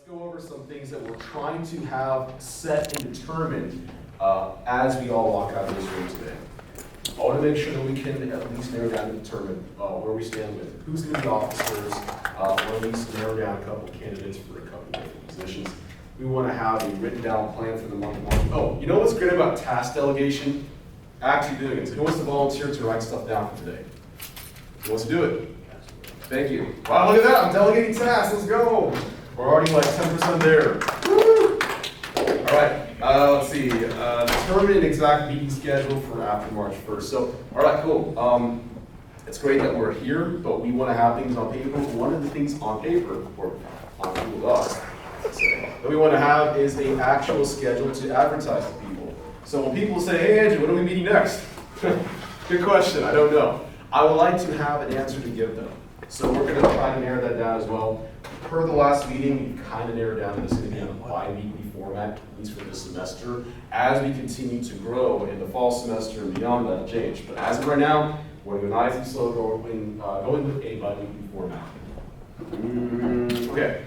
go over some things that we're trying to have set and determined as we all walk out of this room today. I want to make sure that we can at least narrow down and determine where we stand with who's going to be officers, or at least narrow down a couple of candidates for a couple of different positions. We want to have a written down plan for the month of March. Oh, you know what's great about task delegation? Actually doing it. So who wants to volunteer to write stuff down for today? Who wants to do it? Thank you. Wow, look at that. I'm delegating tasks. Let's go. We're already like 10% there. Woo! All right. Let's see. Determine an exact meeting schedule for after March 1st. So, all right, cool. It's great that we're here, but we want to have things on paper. One of the things on paper, or on Google Docs, that we want to have is an actual schedule to advertise to people. So when people say, hey, Andrew, when are we meeting next? Good question. I don't know. I would like to have an answer to give them. So we're going to try to narrow that down as well. Per the last meeting, we kind of narrowed down this going to be on a bi-weekly format, at least for this semester. As we continue to grow in the fall semester and beyond, that'll change. But as of right now, we're going to nice and slow going with a bi-weekly format. Okay,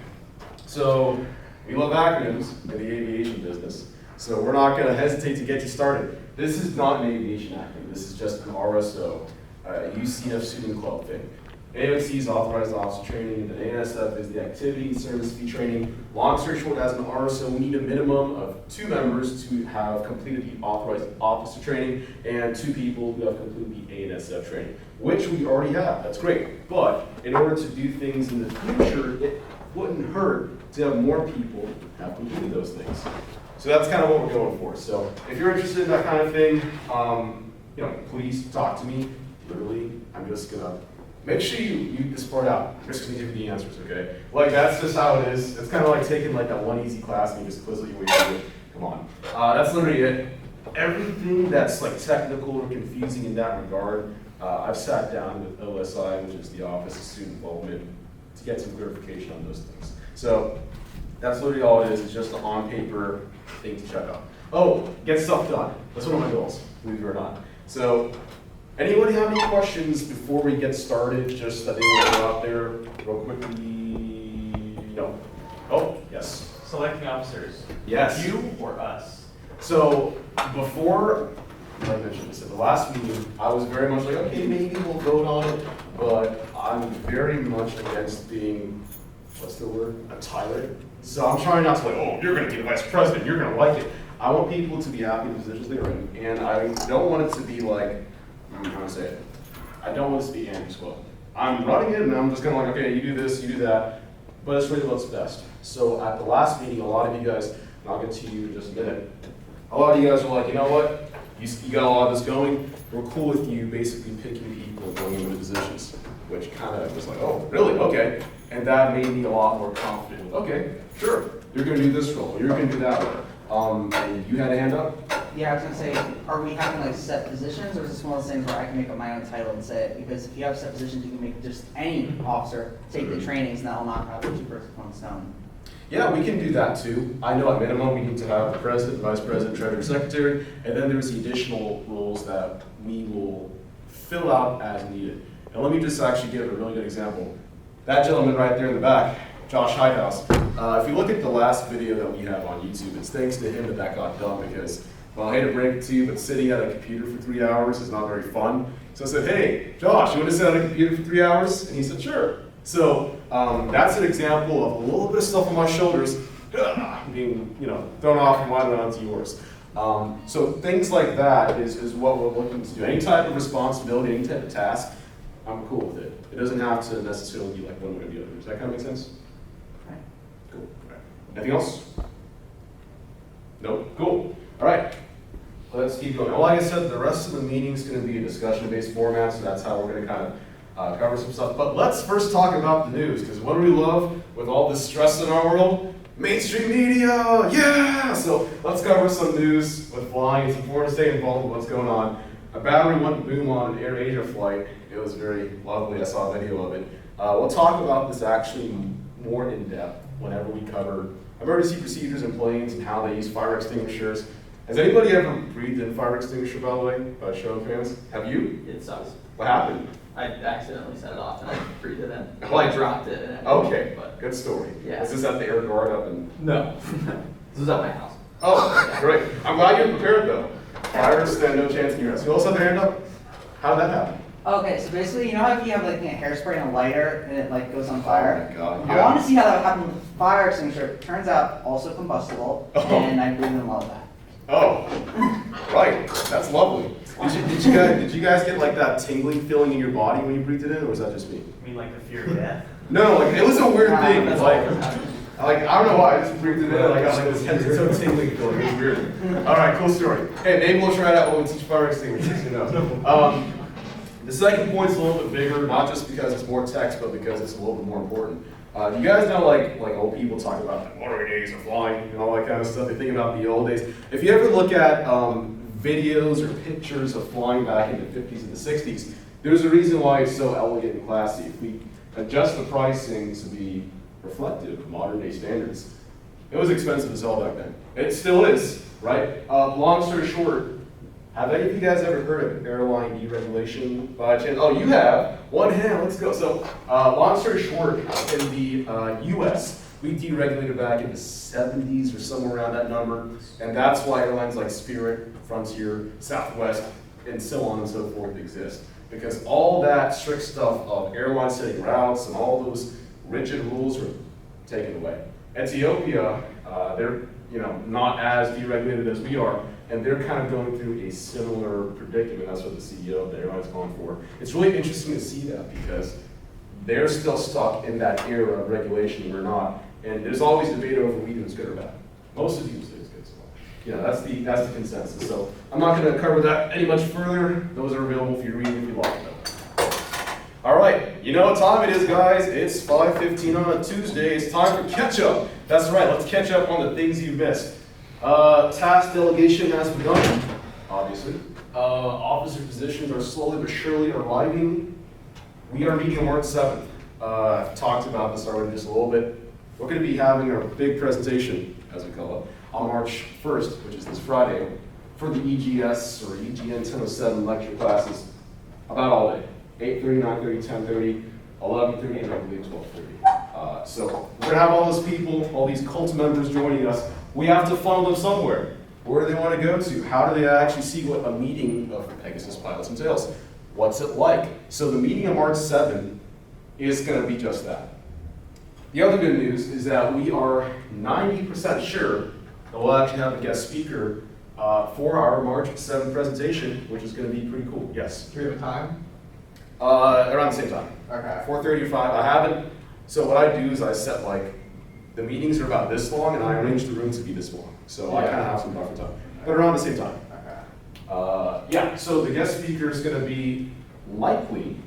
so we love acronyms in the aviation business, so we're not going to hesitate to get you started. This is not an aviation acronym. This is just an RSO, UCF Student Club thing. AOC is authorized officer training, and then ANSF is the activity and service fee training. Long story short, as an RSO, we need a minimum of 2 members to have completed the authorized officer training and 2 people who have completed the ANSF training, which we already have. That's great. But in order to do things in the future, it wouldn't hurt to have more people have completed those things. So that's kind of what we're going for. So if you're interested in that kind of thing, please talk to me. Literally, I'm just gonna make sure you read this part out. I'm just gonna give you the answers, okay? Like, that's just how it is. It's kind of like taking like that one easy class and you just quiz what you wait to do. Come on. That's literally it. Everything that's like technical or confusing in that regard, I've sat down with OSI, which is the Office of Student Involvement, to get some clarification on those things. So that's literally all it is. It's just an on-paper thing to check out. Oh, get stuff done. That's one of my goals, believe it or not. So, anybody have any questions before we get started? Just that they want to go out there real quickly. No. Oh, yes. Selecting officers. Yes. You or us? So before, like I mentioned this at the last meeting, I was very much like, okay, maybe we'll vote on it, but I'm very much against being, what's the word, a tyrant. So I'm trying not to like, oh, you're going to be the vice president, you're going to like it. I want people to be happy in the positions they're in, and I don't want it to be like, I'm trying to say it. I don't want this to be Andrew's club. I'm running it, and I'm just gonna like, okay, you do this, you do that, but it's really what's best. So at the last meeting, a lot of you guys, and I'll get to you in just a minute, a lot of you guys were like, you know what, you got a lot of this going, we're cool with you basically picking people going into the positions, which kind of was like, oh, really, okay. And that made me a lot more confident with, okay, sure, you're gonna do this role, you're gonna do that role. And you had a hand up? Yeah, I was gonna say, are we having like set positions, or is this one of those things where I can make up my own title and say it? Because if you have set positions, you can make just any officer take the trainings, and that'll knock out the 2 birds with 1 stone. Yeah, we can do that too. I know at minimum we need to have the president, vice president, treasurer, secretary, and then there's the additional roles that we will fill out as needed. And let me just actually give a really good example. That gentleman right there in the back, Josh Hidehouse, if you look at the last video that we have on YouTube, it's thanks to him that got done because, well, I hate to break it to you, but sitting at a computer for 3 hours is not very fun. So I said, hey, Josh, you want to sit at a computer for 3 hours? And he said, sure. So that's an example of a little bit of stuff on my shoulders being, thrown off from mine and onto yours. So things like that is what we're looking to do. Any type of responsibility, any type of task, I'm cool with it. It doesn't have to necessarily be like one way or the other. Does that kind of make sense? Right. Cool. All right. Anything else? Nope. Cool. All right. Let's keep going. Well, like I said, the rest of the meeting is going to be a discussion-based format, so that's how we're going to kind of cover some stuff. But let's first talk about the news, because what do we love with all this stress in our world? Mainstream media, yeah! So let's cover some news with flying. It's important to stay involved with what's going on. A battery went boom on an Air Asia flight. It was very lovely. I saw a video of it. We'll talk about this actually more in depth whenever we cover emergency procedures in planes and how they use fire extinguishers. Has anybody ever breathed in fire extinguisher, by the way, by show of hands? Have you? It sucks. What happened? I accidentally set it off and I breathed it in. Oh. Well, I dropped it. And Okay, But good story. Yeah. Was this at the air guard up in? no. This was at my house. Oh, great. I'm glad you're prepared though. Fires stand no chance in your house. You also have their hand up? How did that happen? Okay, so basically, you know how if you have like a hairspray and a lighter and it like goes on fire? Oh my God, I yeah. wanted to see how that would happen with the fire extinguisher. Turns out also combustible, Oh. and I breathe in love of that. Oh, right. That's lovely. Did you guys get like that tingling feeling in your body when you breathed it in, or was that just me? I mean, like the fear of death. No, like it was a weird thing. That's Like, all that happened. I don't know why. I just breathed it in. And I got like this head to toe tingling feeling. It was weird. All right, cool story. Hey, maybe we'll try that when we teach fire extinguishers. Who knows? The second point's a little bit bigger, not just because it's more text, but because it's a little bit more important. You guys know, like old people talk about the glory days of flying and all that kind of stuff. They think about the old days. If you ever look at videos or pictures of flying back in the 50s and the 60s, there's a reason why it's so elegant and classy. If we adjust the pricing to be reflective of modern day standards, it was expensive as hell back then. It still is, right? Long story short, have any of you guys ever heard of airline deregulation by chance? Oh, you have. One hand, let's go. So, long story short, in the US, we deregulated back in the 70s or somewhere around that number, and that's why airlines like Spirit, Frontier, Southwest, and so on and so forth exist. Because all that strict stuff of airline setting routes and all those rigid rules were taken away. Ethiopia, they're not as deregulated as we are, and they're kind of going through a similar predicament. That's what the CEO of the airline's going for. It's really interesting to see that because they're still stuck in that era of regulation. We're not, and there's always debate over we do it's good or bad. Most of you say it's good, so that's the consensus. So I'm not going to cover that any much further. Those are available for you to read if you like them. All right, you know what time it is, guys. It's 5:15 on a Tuesday. It's time for catch up. That's right. Let's catch up on the things you missed. Task delegation has begun, obviously. Officer positions are slowly but surely arriving. We are meeting on March 7th. I've talked about this already just a little bit. We're going to be having our big presentation, as we call it, on March 1st, which is this Friday, for the EGS or EGN 1007 lecture classes about all day. 8:30, 9:30, 10:30, 11:30, and I believe 12:30. So we're going to have all those people, all these cult members joining us. We have to funnel them somewhere. Where do they want to go to? How do they actually see what a meeting of Pegasus pilots entails? What's it like? So the meeting on March 7th is going to be just that. The other good news is that we are 90% sure that we'll actually have a guest speaker for our March 7th presentation, which is going to be pretty cool. Yes? Do we have a time? Around the same time. Okay. 4:30 to 5. I haven't. So what I do is I set the meetings are about this long, and I arrange the room to be this long. So I kind of have some buffer time, but around the same time. Okay. Yeah. So the guest speaker is going to be likely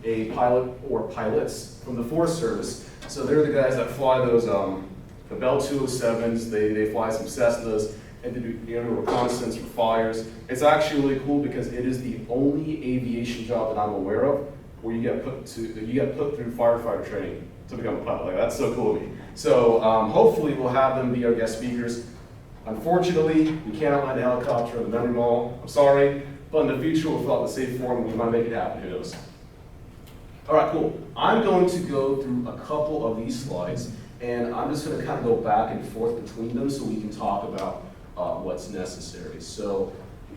a pilot or pilots from the Forest Service. So they're the guys that fly those the Bell 207s. They fly some Cessnas and they do reconnaissance for fires. It's actually really cool because it is the only aviation job that I'm aware of where you get put through firefighter training to become a pilot. Like, that's so cool to me. So hopefully we'll have them be our guest speakers. Unfortunately, we can't outline the helicopter or the memory mall. I'm sorry, but in the future we'll fill out the safe form and we might make it happen. Who knows? All right, cool. I'm going to go through a couple of these slides, and I'm just going to kind of go back and forth between them so we can talk about what's necessary. So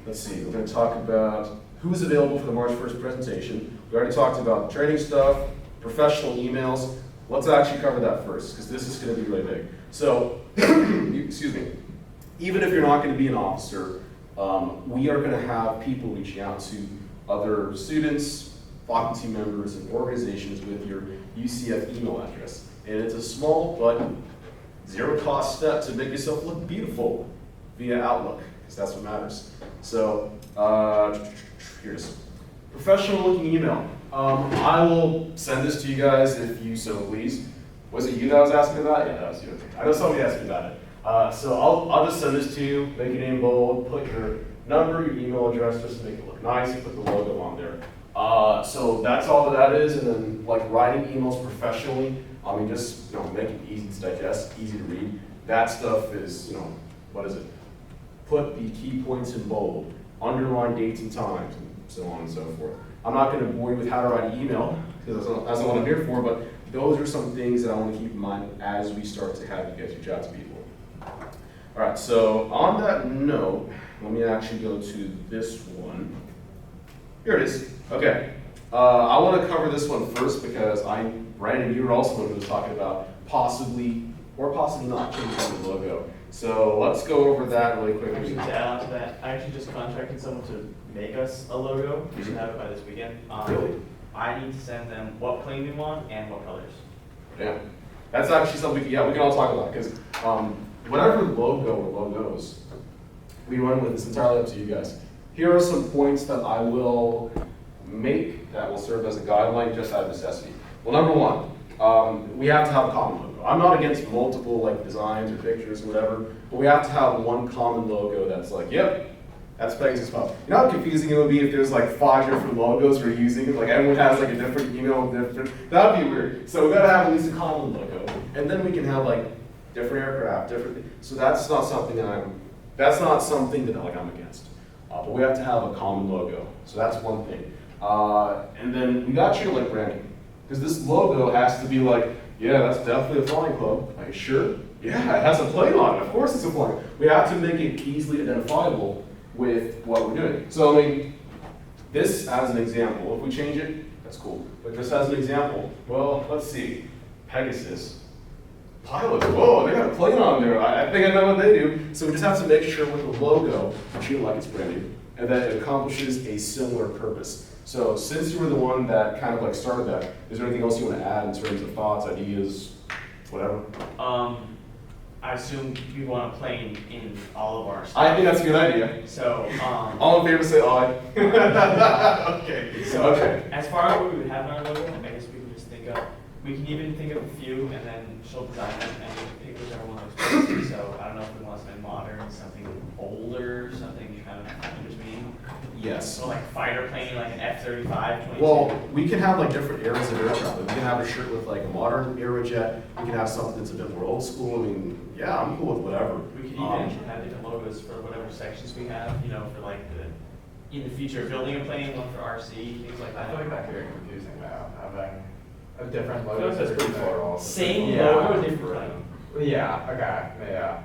let's see. We're going to talk about who's available for the March 1st presentation. We already talked about training stuff, professional emails. Let's actually cover that first because this is going to be really big. So, excuse me. Even if you're not going to be an officer, we are going to have people reaching out to other students, faculty members, and organizations with your UCF email address. And it's a small but zero-cost step to make yourself look beautiful via Outlook, because that's what matters. So here's professional-looking email. I will send this to you guys if you so please. Was it you that was asking about it? Yeah, that was you. I know somebody asked me about it. So I'll just send this to you, make it in bold, put your number, your email address, just to make it look nice, and put the logo on there. So that's all that is, and then like writing emails professionally, I mean just make it easy to digest, easy to read. That stuff is, what is it? put the key points in bold, underline dates and times, and so on and so forth. I'm not gonna bore you with how to write an email, because that's not what I'm here for, but those are some things that I wanna keep in mind as we start to have you guys reach out to people. All right, so on that note, let me actually go to this one. Here it is. Okay. I want to cover this one first because Brandon, you were also one who was talking about possibly or possibly not changing the logo. So let's go over that really Actually, quickly. to add on to that, I actually just contracted someone to make us a logo. We should have it by this weekend. Really? I need to send them what plane we want and what colors. Yeah, that's actually something. Yeah, we can all talk about because whatever logo or logos we run with, it's entirely up to you guys. Here are some points that I will make that will serve as a guideline just out of necessity. Well, number one, we have to have a common logo. I'm not against multiple like designs or pictures or whatever, but we have to have one common logo that's like, yep, that's Pegasus Pub. You know how confusing it would be if there's like 5 different logos we're using? Like everyone has like a different email, that'd be weird. So we gotta have at least a common logo, and then we can have like different aircraft, different. So that's not something that I'm against. But we have to have a common logo. So that's one thing. And then we got to treat it like branding. Because this logo has to be like, yeah, that's definitely a flying club. Are you sure? Yeah, it has a plane on it. Of course it's a flying. We have to make it easily identifiable with what we're doing. So, I mean, this as an example, if we change it, that's cool. But just as an example, well, let's see. Pegasus. Pilots, whoa, they got a plane on there. I think I know what they do. So we just have to make sure with the logo, we treat it like it's branding, and that it accomplishes a similar purpose. So since you were the one that kind of like started that, is there anything else you want to add in terms of thoughts, ideas, whatever? I assume we want a plane in all of our stuff. I think that's a good idea. So, All in favor say aye. Okay. So, Okay. as far as what we would have in our logo, I guess we can just think of, we can even think of a few and then she'll design them and we can pick whichever one looks best. So I don't know if we want something modern, something older, something kind of in between. Yes. So like fighter plane, like an F-35, 22. Well, we can have like different eras of aircraft. We can have a shirt with like a modern Aerojet. We can have something that's a bit more old school. I mean, yeah, I'm cool with whatever. We could even have different logos for whatever sections we have, you know, for like in the future, building a plane, one for RC, things like I that. feel like that's very confusing now, having a different I feel logo. like that's pretty far off. Same logo, different plane. Yeah, okay, yeah.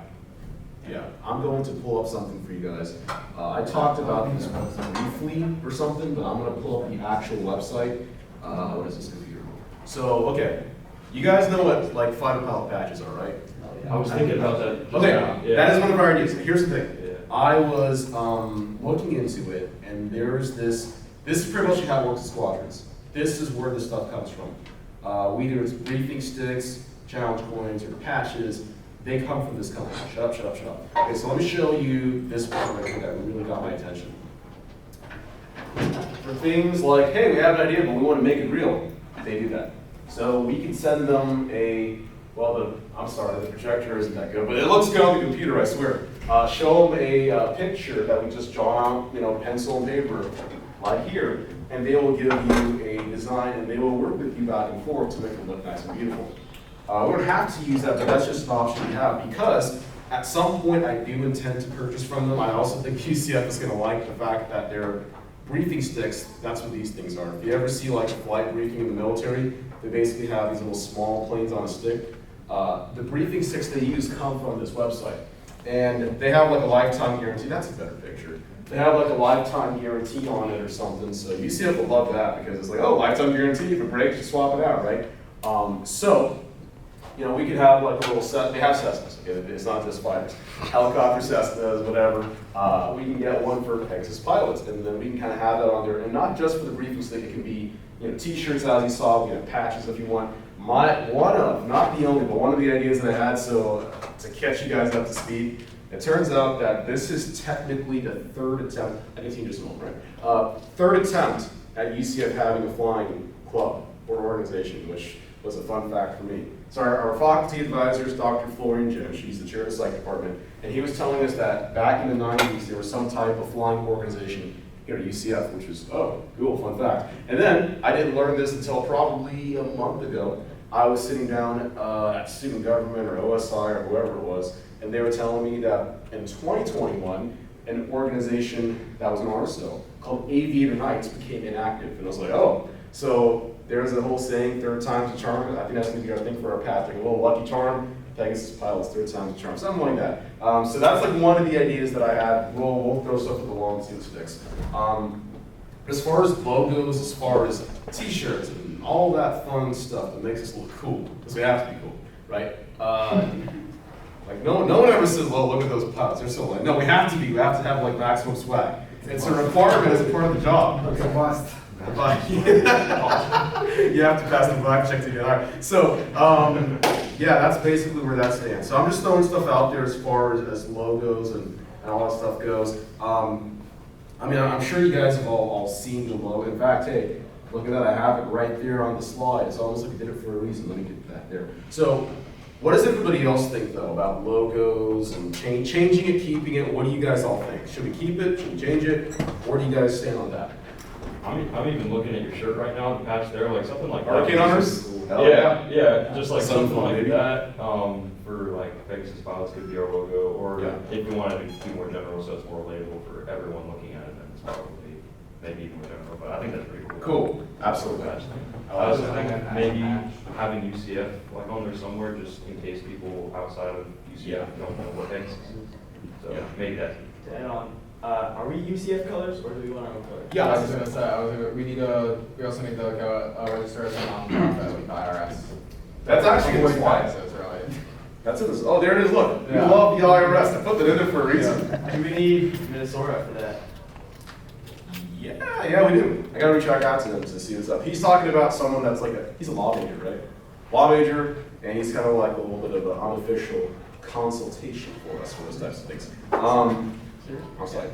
Yeah, I'm going to pull up something for you guys. I talked about this briefly or something, but I'm going to pull up the actual website. What is this computer? So, okay, you guys know what like fighter pilot patches are, right? I was thinking about that. Okay, Yeah. that is one of our ideas. Here's the thing. Yeah. I was looking into it, and there's this is pretty much how it works in squadrons. This is where this stuff comes from. Either it's briefing sticks, challenge coins, or patches. They come from this company. Shut up, shut up, shut up. Okay, so let me show you this one right here that really got my attention. For things like, hey, we have an idea, but we want to make it real, they do that. So we can send them I'm sorry, the projector isn't that good, but it looks good on the computer, I swear. Show them a picture that we just draw out, pencil and paper, like here, and they will give you a design, and they will work with you back and forth to make it look nice and beautiful. We don't have to use that, but that's just an option we have, because at some point I do intend to purchase from them. I also think UCF is gonna like the fact that they're briefing sticks. That's what these things are. If you ever see like a flight briefing in the military, they basically have these little small planes on a stick. The briefing sticks they use come from this website. And they have like a lifetime guarantee. That's a better picture. They have like a lifetime guarantee on it or something. So UCF will love that because it's like, oh, lifetime guarantee. If it breaks, you swap it out, right? We could have like a little set. They have Cessnas. Okay, it's not just fighters. Helicopter Cessnas, whatever. We can get one for Pegasus pilots, and then we can kind of have that on there. And not just for the briefing stick. It can be T-shirts as you saw. We can have patches if you want. Not the only, but one of the ideas that I had. So to catch you guys up to speed, it turns out that this is technically the third attempt. I can teach you some more, right? Third attempt at UCF having a flying club or organization, which was a fun fact for me. So our faculty advisor is Dr. Florian Jones. She's the chair of the psych department. And he was telling us that back in the 90s, there was some type of flying organization here at UCF, which is, oh, cool, fun fact. And then I didn't learn this until probably a month ago. I was sitting down at student government or OSI or whoever it was, and they were telling me that in 2021, an organization that was an RSO called Aviator Knights became inactive. And I was like, oh, so there's a whole saying, third time's a charm. I think that's going to be our thing for our path, like a little lucky charm. Pegasus pilots, third time's a charm, something like that. So that's like one of the ideas that I had. We'll throw stuff at the wall and see what sticks. As far as logos, as far as t-shirts and all that fun stuff that makes us look cool, because we have to be cool, right? Like no one ever says, well, look at those pilots, they're so light. No, we have to have like maximum swag. It's a requirement as a part of the job. It's a must. But you have to pass the black check to get hired. So, yeah, that's basically where that stands. So I'm just throwing stuff out there as far as logos and all that stuff goes. I mean, I'm sure you guys have all seen the logo. In fact, hey, look at that, I have it right there on the slide. It's almost like I did it for a reason. Let me get that there. So, what does everybody else think, though, about logos and changing it, keeping it? What do you guys all think? Should we keep it? Should we change it? Where do you guys stand on that? I'm even looking at your shirt right now, the patch there, like something like that. Hurricane Hunters? Hell Yeah, just like Something something like maybe. that, for like Pegasus pilots could be our logo, or Yeah. if you wanted to be more general, so it's more relatable for everyone looking at it, then it's probably maybe even more general, but I think that's pretty cool. Cool, absolutely. Patch thing. I I like also that. think maybe having UCF like on there somewhere, just in case people outside of Yeah. UCF don't know what Pegasus is. So Yeah. maybe that's. To add on, are we UCF colors or do we want our own colors? Yeah. I was gonna say, we also need to like register as a nonprofit with the IRS. That's actually in the slide. So it's really. That's in this. Oh, there it is. Look, we Yeah. love the IRS. I put that in there for a reason. Do we need Minnesota for that? Yeah, we do. I gotta reach back out to him to see what's up. He's talking about someone that's like he's a law major, right? Law major, and he's kind of like a little bit of an unofficial consultation for us for those types of things. I'm sorry.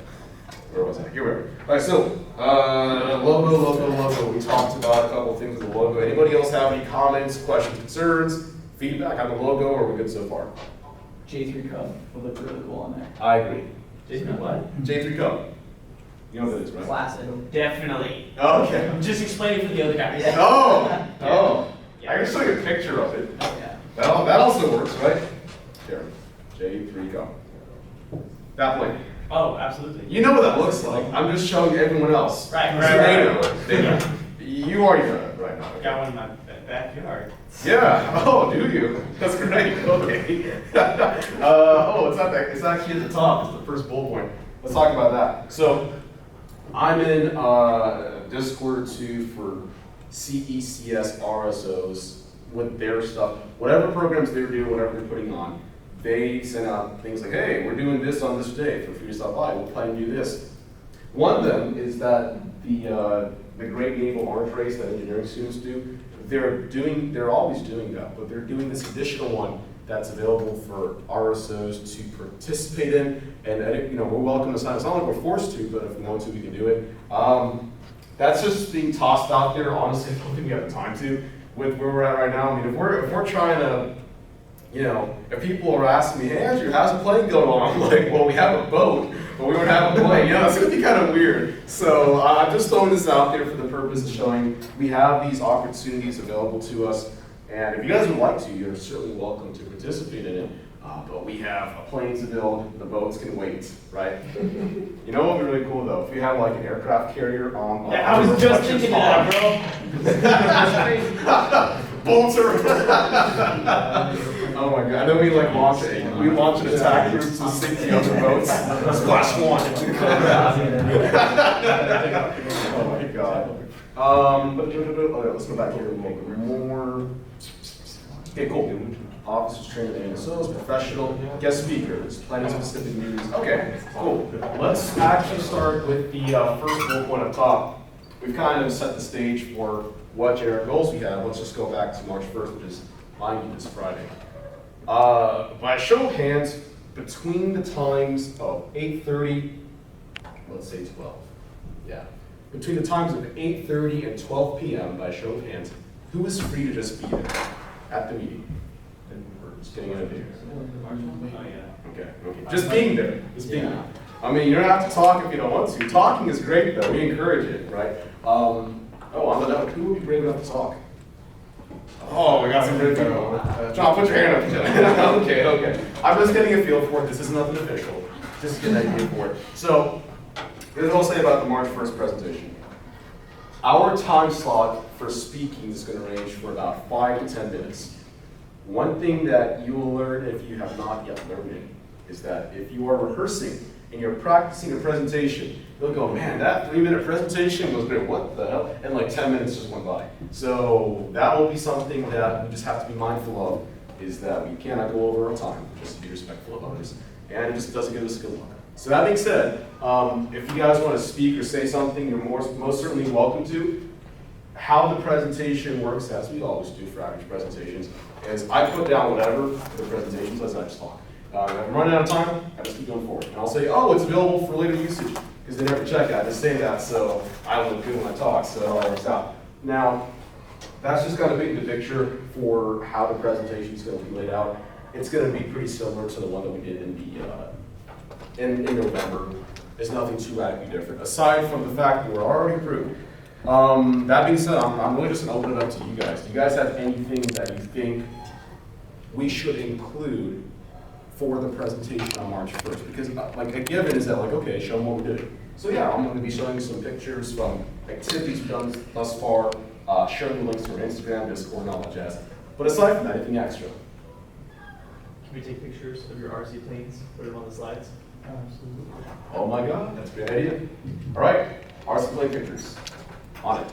Where was I? Here we are. All right, so logo. We talked about a couple of things with the logo. Anybody else have any comments, questions, concerns, feedback on the logo? Or are we good so far? J3 Cub would look really cool on there. I agree. Jason, what? J3 Cup. You know what that is, right? Classic. Definitely. Okay. I'm just explaining for the other guys. Yeah. Oh. Yeah. I can show you a picture of it. Yeah. That also works, right? There. J3 Cup. That way. Oh, absolutely. You know what that looks like. I'm just showing everyone else. Right. So they know it. They know. You already know it right now. Got one in my backyard. Yeah. Oh, do you? That's great. Okay. Oh, it's actually at the top. It's the first bullet point. Let's talk about that. So, I'm in Discord too for CECS RSOs with their stuff. Whatever programs they're doing, whatever they're putting on, they send out things like, hey, we're doing this on this day. Feel free to stop by. We'll plan to do this. One of them is that the Great Naval Arms Race that engineering students do, they're always doing that, but they're doing this additional one that's available for RSOs to participate in, and we're welcome to sign. It's not like we're forced to, but if we want to, we can do it. That's just being tossed out there. Honestly, I don't think we have the time to with where we're at right now. I mean, if we're trying to, if people are asking me, hey Andrew, how's the plane going on? I'm like, well, we have a boat, but we don't have a plane. It's gonna be kind of weird. So I'm just throwing this out there for the purpose of showing we have these opportunities available to us. And if you guys would like to, you're certainly welcome to participate in it. But we have a plane to build, the boats can wait, right? You know what would be really cool though? If we have like an aircraft carrier on. Yeah, I was just thinking that, bro. Bolter. Oh my god! And then we launch an attack group to sink the other boats. Splash one. Oh my god. Okay, let's go back here and make more. Okay, cool. Officers trained in ASOs, professional, guest speakers, planning specific meetings. Okay, cool. Let's actually start with the first bullet point up top. We've kind of set the stage for what generic goals we have. Let's just go back to March 1st, which is mind you this Friday. By show of hands, between the times of 8:30, let's say 12. Yeah. Between the times of 8:30 and 12 p.m., by show of hands, who is free to just be there at the meeting? Getting in a meeting. Oh, yeah. Okay. Just being there. Just being there. I mean, you don't have to talk if you don't want to. Talking is great, though. We encourage it, right? On the note, who would be brave enough to talk? Oh, we got some good people. John, put your hand up. Okay. I'm just getting a feel for it. This is nothing official. Just get an idea for it. So, here's what I'll say about the March 1st presentation. Our time slot for speaking is going to range for about 5 to 10 minutes. One thing that you will learn if you have not yet learned it is that if you are rehearsing and you're practicing a presentation, you'll go, man, that 3-minute presentation was great, what the hell? And like 10 minutes just went by. So that will be something that we just have to be mindful of, is that we cannot go over our time, just to be respectful of others. And it just doesn't give us good luck. So that being said, if you guys want to speak or say something, you're most certainly welcome to. How the presentation works, as we always do for average presentations, is I put down whatever for the presentations as I just talk. If I'm running out of time, I just keep going forward. And I'll say, oh, it's available for later usage, because they never check that. They say that, so I look good when I talk, so it all works out. Now, that's just kind of paint the picture for how the presentation is going to be laid out. It's going to be pretty similar to the one that we did in November. It's nothing too radically different, aside from the fact that we're already approved. That being said, I'm really just going to open it up to you guys. Do you guys have anything that you think we should include for the presentation on March 1st? Because like a given is that like, okay, show them what we did. So yeah, I'm going to be showing you some pictures from activities we've done thus far, showing you links to our Instagram, Discord, and all that jazz. But aside from that, anything extra? Can we take pictures of your RC planes, put them on the slides? Absolutely. Oh my God, that's a great idea. All right, RC play pictures. On it.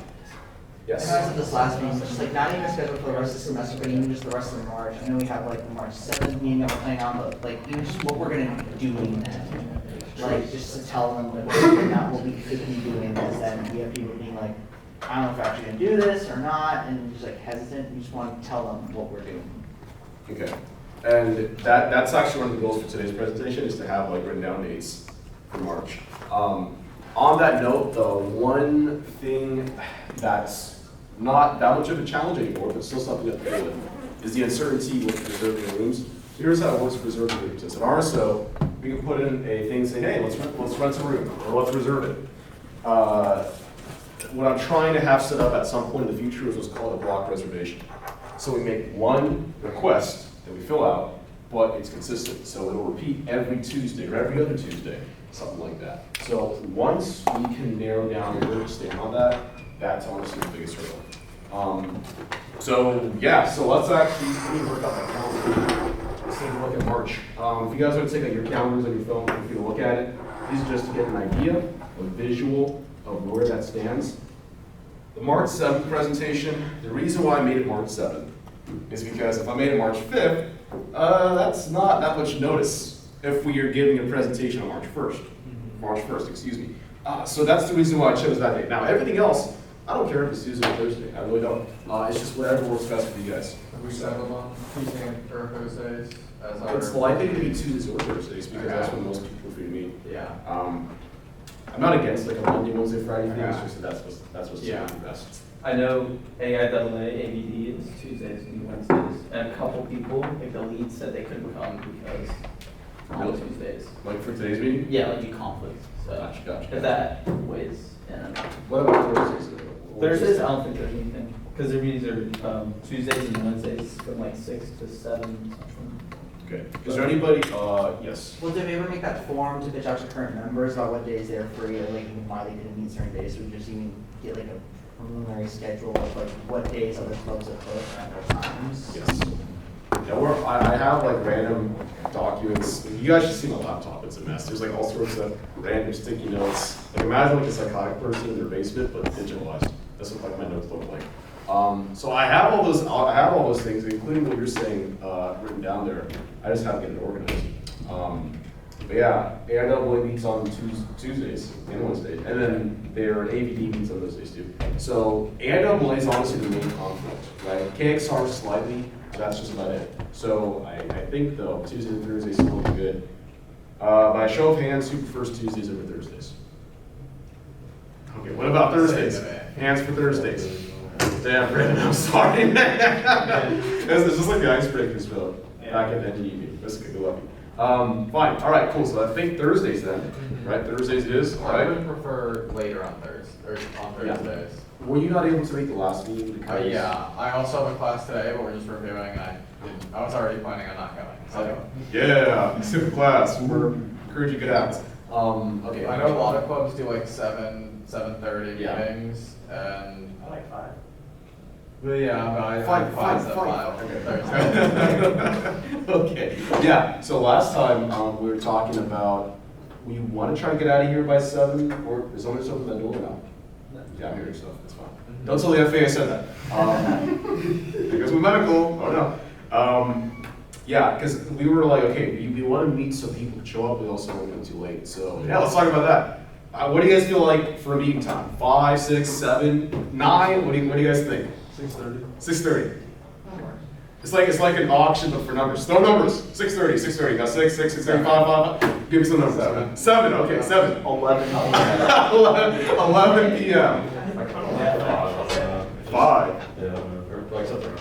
Yes. And I said this last meeting, just like not even scheduled for the rest of the semester, but even just the rest of March. I know we have like the March 7th meeting that we're planning on, but like even just what we're gonna do then. Like just to tell them that not what we could be doing this, and we have people being like, I don't know if we're actually gonna do this or not, and just like hesitant. We just want to tell them what we're doing. Okay. And that's actually one of the goals for today's presentation, is to have like written down dates for March. On that note, though, one thing that's not that much of a challenge anymore, but still something to deal with, is the uncertainty with reserving the rooms. Here's how it works for reserving rooms. As an RSO, we can put in a thing saying, hey, let's rent a room, or let's reserve it. What I'm trying to have set up at some point in the future is what's called a block reservation. So we make one request that we fill out, but it's consistent. So it'll repeat every Tuesday or every other Tuesday, something like that. So once we can narrow down where to stand on that, that's honestly the biggest hurdle. So yeah, so let's actually let me work out my calendar. Let's take a look at March. If you guys want to take out your calendars on your phone, if you look at it, these are just to get an idea, a visual of where that stands. The March 7th presentation, the reason why I made it March 7th is because if I made it March 5th, that's not that much notice if we are giving a presentation on March 1st. March 1st, excuse me. So that's the reason why I chose that date. Now, everything else, I don't care if it's Tuesday or Thursday. I really don't. It's just whatever works best for you guys. Have we settled on Tuesday or Thursdays as our? It's likely to be Tuesdays or Thursdays because that's when most people are free to meet. Yeah. I'm not against like a Monday, Wednesday, Friday thing. It's just that that's what's Yeah. best. I know AIAA, ABD is Tuesdays and Wednesdays, and a couple people, like the lead said they couldn't come because on Really? Tuesdays. Like for today's meeting? Yeah, like you conflict, so Gotcha. if that weighs in. What about Thursdays? Thursdays, I don't think there's anything, because their meetings are Tuesdays and Wednesdays from like 6 to 7 something. Okay. Is there anybody? Yes. Well, did we ever make that form to pitch out to current members about what days they're free, or like even why they didn't meet certain days? So we just even get like a preliminary schedule of like what days other clubs are closed at what times? Yes. Yeah, I have like random documents. You guys should see my laptop. It's a mess. There's like all sorts of random sticky notes. Like imagine like a psychotic person in their basement, but digitalized. That's what like my notes look like. So I have all those things, including what you're saying, written down there. I just have to get it organized. But yeah, AIAA meets on Tuesdays and Wednesdays, and then their AVD meets on those days too. So AIAA is honestly the main conflict, right? KXR slightly, but that's just about it. So I think though, Tuesdays and Thursdays still look good. By show of hands, who prefers Tuesdays over Thursdays? Okay, what about Thursdays? Hands for Thursdays. Damn, Brandon, I'm sorry. It's just like the icebreakers, Phil. Back at the end of the evening. That's good luck. Fine. All right, cool. So I think Thursdays then, right? Thursdays it is. All I right. would prefer later on Thursday. or on Yeah. Thursdays. Were you not able to make the last meeting because? Yeah, I also have a class today, but we're just reviewing, and I was already planning on not going, so. Yeah, super class. We're encouraging good habits. Okay. I know a lot of clubs do like 7:30 Yeah. meetings, and, I like 5. but yeah, but I Fine, have class fine, at fine. 5 Thursday. Okay, yeah, so last time, we were talking about, we want to try to get out of here by 7, or is someone open that door or not? Yeah, I'm here, so that's fine. Don't tell the FAA I said that. Because we're medical, oh no. Yeah, because we were like, okay, we want to meet so people can show up, we also don't get too late, so, yeah, let's talk about that. What do you guys feel like for a meeting time? 5, 6, 7, 9? What do you guys think? 6:30. 6:30. It's like an auction, but for numbers. Throw numbers. 6:30, 6:30. Got 6, 6, 6:30, 5, 5. Give me some numbers. 7. 7. Okay, 7. 11. 11 p.m. 5. Yeah, or like something around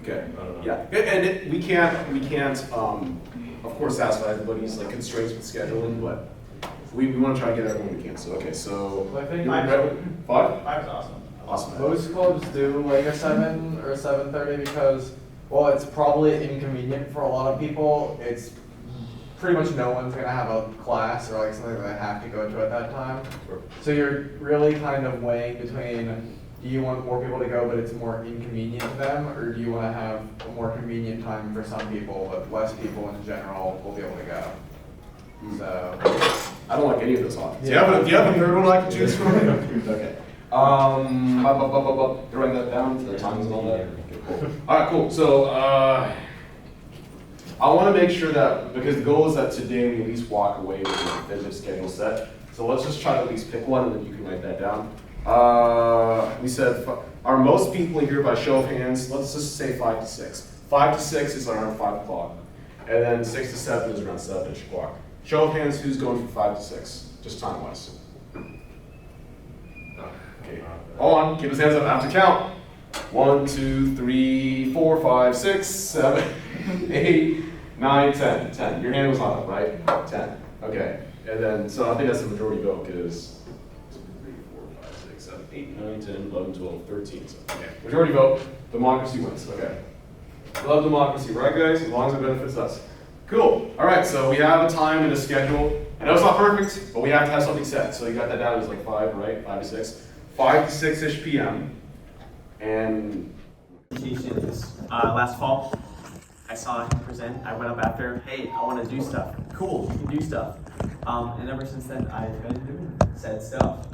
Okay. I don't know. Yeah. We can't. Of course, satisfy everybody's like constraints with scheduling, but we want to try to get everyone we can. So okay. So I think you ready? 5. 5 is awesome. Awesome. most clubs do like a 7 or 7:30 because, well, it's probably inconvenient for a lot of people. It's pretty much no one's gonna have a class or like something that they have to go to at that time. Sure. So you're really kind of weighing between, do you want more people to go but it's more inconvenient to them, or do you want to have a more convenient time for some people but less people in general will be able to go? So, I don't like any of those options. Yeah. Do you have a third one I can choose from? Okay. You're writing that down, the times and all that? Cool. All right, cool. So, I want to make sure that, because the goal is that today we at least walk away with a definitive schedule set. So let's just try to at least pick one, and then you can write that down. We said, are most people here by show of hands? Let's just say 5 to 6. 5 to 6 is around 5 o'clock. And then 6 to 7 is around 7-ish o'clock. Show of hands, who's going from 5 to 6? Just time-wise. Okay. Hold on, keep his hands up, I have to count. 1, 2, 3, 4, 5, 6, 7, 8, 9, 10. 10. Your hand was not up, right? 10. Okay. And then, so I think that's the majority vote, because 2, 3, 4, 5, 6, 7, 8, 9, 10, 11, 12, 13. So, okay. Majority vote, democracy wins. Okay. Love democracy, right, guys? As long as it benefits us. Cool. All right, so we have a time and a schedule. I know it's not perfect, but we have to have something set. So you got that down as like 5, right? 5 to 6. 5 to 6-ish p.m. And Presentations last fall. I saw him present. I went up after, hey, I want to do stuff. Cool, you can do stuff. And ever since then, I've been doing said stuff.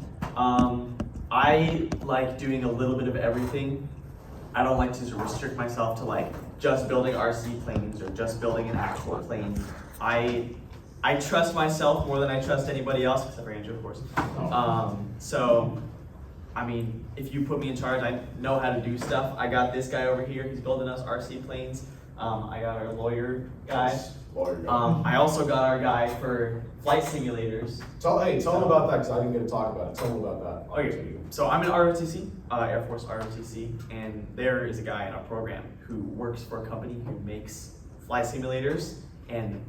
I like doing a little bit of everything. I don't like to restrict myself to like just building RC planes or just building an actual plane. I trust myself more than I trust anybody else, except for Andrew, of course. So, I mean, if you put me in charge, I know how to do stuff. I got this guy over here, he's building us RC planes. I got our lawyer guy. I also got our guy for flight simulators. tell them about that, because I didn't get to talk about it. Tell them about that. Okay, so I'm in ROTC, Air Force ROTC, and there is a guy in our program who works for a company who makes flight simulators, and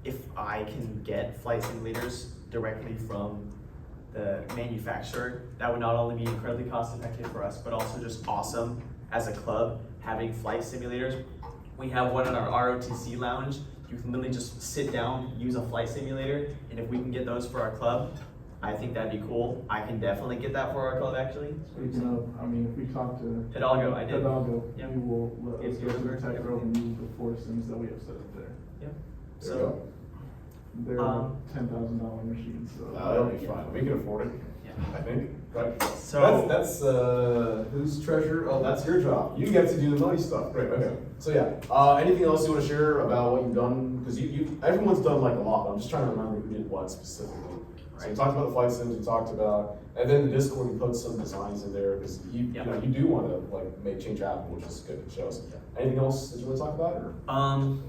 if I can get flight simulators directly from the manufacturer, that would not only be incredibly cost effective for us, but also just awesome as a club having flight simulators. We have one in our ROTC lounge. You can literally just sit down, use a flight simulator, and if we can get those for our club, I think that'd be cool. I can definitely get that for our club, actually. Speaking of, I mean, if we talk to Hidalgo, I did. Hidalgo, Yeah. we will let us Give go you to the a tech number, grove and use the 4 sims that we have set up there. Yep. There you So, go. They're $10,000 machines, so. That'll be fine. We can afford it, yeah. I think. Right. So- That's who's treasurer? Oh, that's your job. You get to do the money stuff. Great. Okay. So yeah. Anything else you want to share about what you've done? Because everyone's done like a lot. But I'm just trying to remember who did what specifically. So we talked about the flight sims. We talked about, and then the Discord. We put some designs in there because you do want to like make change happen, which is good. It shows. Anything else that you want to talk about? Or? I'm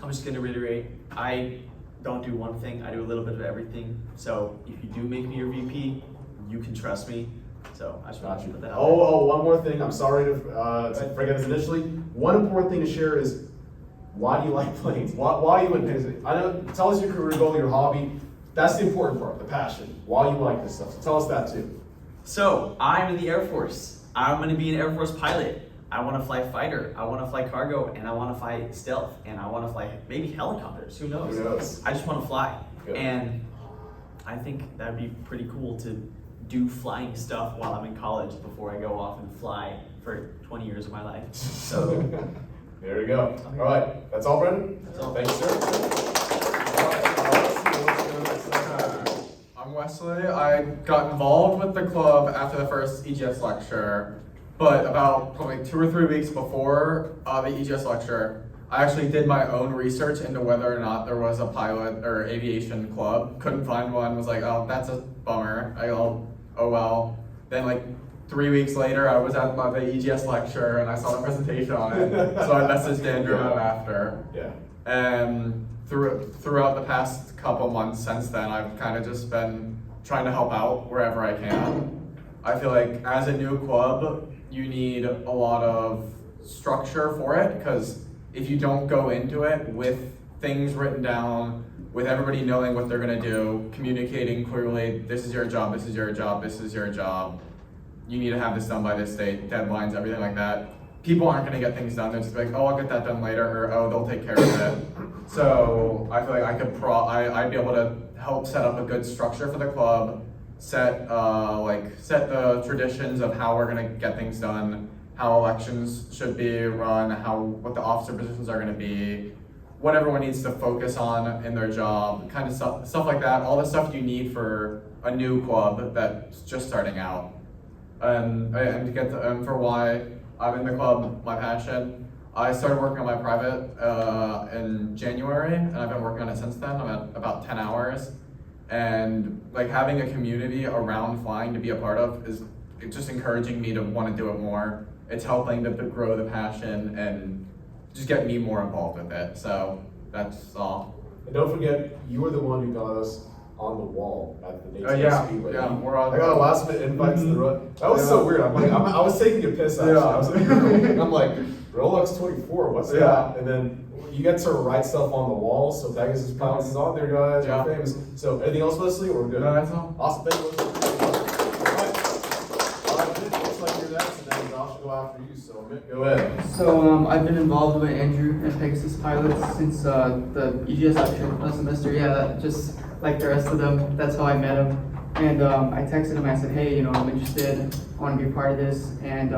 just gonna reiterate, I don't do one thing, I do a little bit of everything. So if you do make me your VP, you can trust me. So I just want to put that out there. Oh, one more thing. I'm sorry to forget this initially. One important thing to share is, why do you like planes? Why you in planes? I know. Tell us your career goal, your hobby. That's the important part, the passion. Why you like this stuff. So tell us that too. So I'm in the Air Force. I'm gonna be an Air Force pilot. I wanna fly fighter, I wanna fly cargo, and I wanna fly stealth, and I wanna fly maybe helicopters, who knows? Who knows? I just wanna fly. Good. And I think that'd be pretty cool to do flying stuff while I'm in college before I go off and fly for 20 years of my life. So, There you go. All right, that's all, Brendan? That's all. Thanks, sir. All right, let's see what's going next. I'm Wesley. I got involved with the club after the first EGS lecture, but about probably 2 or 3 weeks before the EGS lecture, I actually did my own research into whether or not there was a pilot or aviation club. Couldn't find one. Was like, oh, that's a bummer. Oh well. Then like 3 weeks later, I was at the EGS lecture and I saw the presentation on it, so I messaged Andrew about it after. Yeah. And throughout the past couple months since then, I've kind of just been trying to help out wherever I can. I feel like as a new club, you need a lot of structure for it, because if you don't go into it with things written down, with everybody knowing what they're gonna do, communicating clearly, this is your job, this is your job, this is your job, you need to have this done by this date, deadlines, everything like that. People aren't gonna get things done, they're just like, oh, I'll get that done later, or oh, they'll take care of it. So I feel like I'd be able to help set up a good structure for the club, set the traditions of how we're gonna get things done, how elections should be run, what the officer positions are gonna be, what everyone needs to focus on in their job, kind of stuff like that, all the stuff you need for a new club that's just starting out. And for why I'm in the club, my passion, I started working on my private in January, and I've been working on it since then. I'm at about 10 hours. And like having a community around flying to be a part of is just encouraging me to want to do it more. It's helping to grow the passion and just get me more involved with it. So that's all. And don't forget, you were the one who got us on the wall at the Nature Yeah, Speedway. yeah, we're on. I got a last minute invite to the run. That was so weird. I'm like, I was taking a piss actually. Yeah. I was like, I'm like, Rolex 24, what's Yeah. that? And then you get to write stuff on the wall, so Pegasus Pilots is on there, guys. Yeah. You're famous. So anything else, Leslie, or we're good? No, that's all. Awesome, thank you, Leslie. All right, it looks like you're next, and then Josh will go after you, so Mick, go ahead. So I've been involved with Andrew and Pegasus Pilots since the EGS lecture last semester. Yeah, that just like the rest of them, that's how I met him. And I texted him, I said, hey, I'm interested, I want to be a part of this. And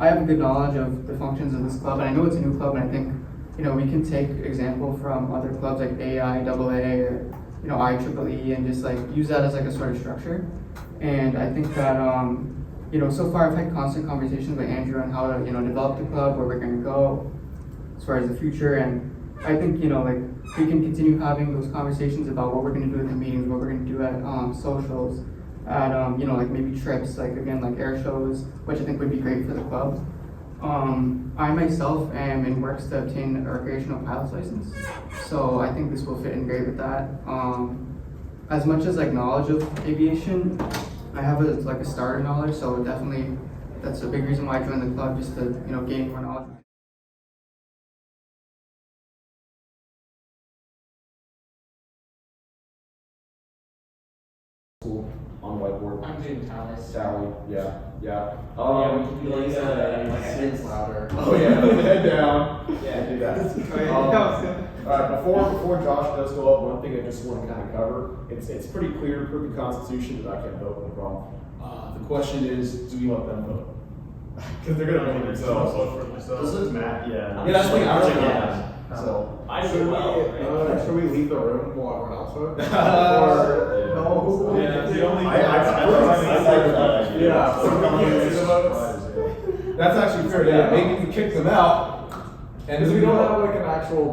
I have a good knowledge of the functions of this club, and I know it's a new club, and I think we can take example from other clubs like AI, AA, or IEEE, and just like use that as like a sort of structure. And I think that so far I've had constant conversations with Andrew on how to develop the club, where we're going to go as far as the future. And I think we can continue having those conversations about what we're going to do at the meetings, what we're going to do at socials, at maybe trips, like air shows, which I think would be great for the club. I myself am in works to obtain a recreational pilot's license, so I think this will fit in great with that. As much as knowledge of aviation, I have a starter knowledge, so definitely that's a big reason why I joined the club, just to gain more knowledge. On the whiteboard. I'm doing Thomas. Sally, yeah. Yeah, we can do like It's louder. Oh yeah, put the head down. Yeah. Do that. Alright, before Josh does go up, one thing I just want to kind of cover, it's pretty clear per the Constitution that I can vote, no problem. The question is, do we let them vote? Because they're gonna vote themselves. This is Matt, yeah. Yeah, that's the thing, I don't know. Yeah. So. I do well. Should we leave the room while everyone else votes? No. Yeah, it's the only. Yeah. So we can't see the votes? That's actually fair, yeah, maybe we kick them out. Because we don't have an actual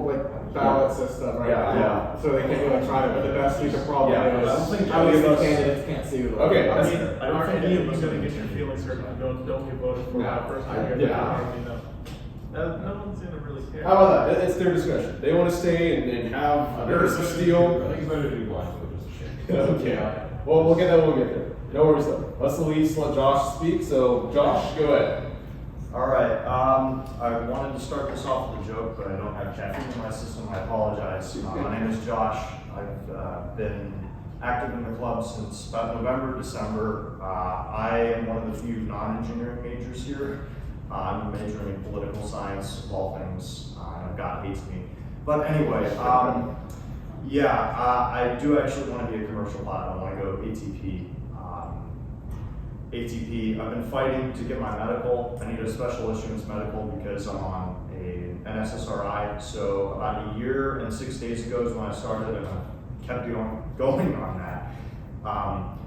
ballot system right Yeah, now, yeah. so they can't really try it. But the best you could probably Yeah, do I don't is think at least the any of us- candidates can't see the vote. Okay, I that's mean, fair. I don't think any of us gonna get your feelings hurt. Don't get voted for that person. No one's gonna really care. How about that? It's their discretion. They want to stay and have nurse of steel. I think it's better to be blind, so just a shame. Okay. Well, we'll get there. No worries though. Let's at least let Josh speak. So, Josh, go ahead. All right. I wanted to start this off with a joke, but I don't have caffeine in my system. I apologize. My name is Josh. I've been active in the club since about November, December. I am one of the few non-engineering majors here. I'm majoring in political science, of all things, and God hates me. But anyway, I do actually want to be a commercial pilot. I want to go ATP. I've been fighting to get my medical. I need a special issuance medical because I'm on an SSRI. So about a year and 6 days ago is when I started, and I kept going on that.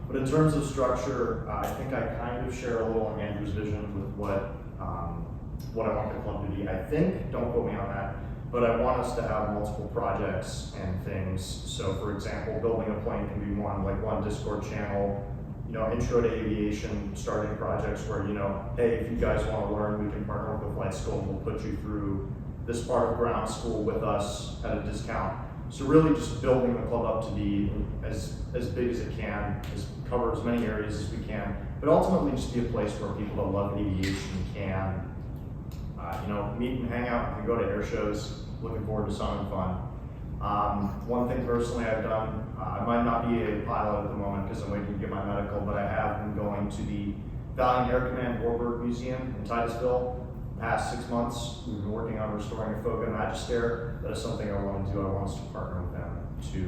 But in terms of structure, I think I kind of share a little on Andrew's vision with what I want the club to be. I think, don't quote me on that, but I want us to have multiple projects and things. So for example, building a plane can be one Discord channel, intro to aviation, starting projects where, hey, if you guys want to learn, we can partner with the flight school and we'll put you through this part of ground school with us at a discount. So really just building the club up to be as big as it can, cover as many areas as we can, but ultimately just be a place where people that love aviation can, meet and hang out and go to air shows. Looking forward to something fun. One thing personally I've done, I might not be a pilot at the moment because I'm waiting to get my medical, but I have been going to the Valiant Air Command Warburg Museum in Titusville. The past 6 months, we've been working on restoring a Foga Magister. That is something I want to do. I want us to partner with them to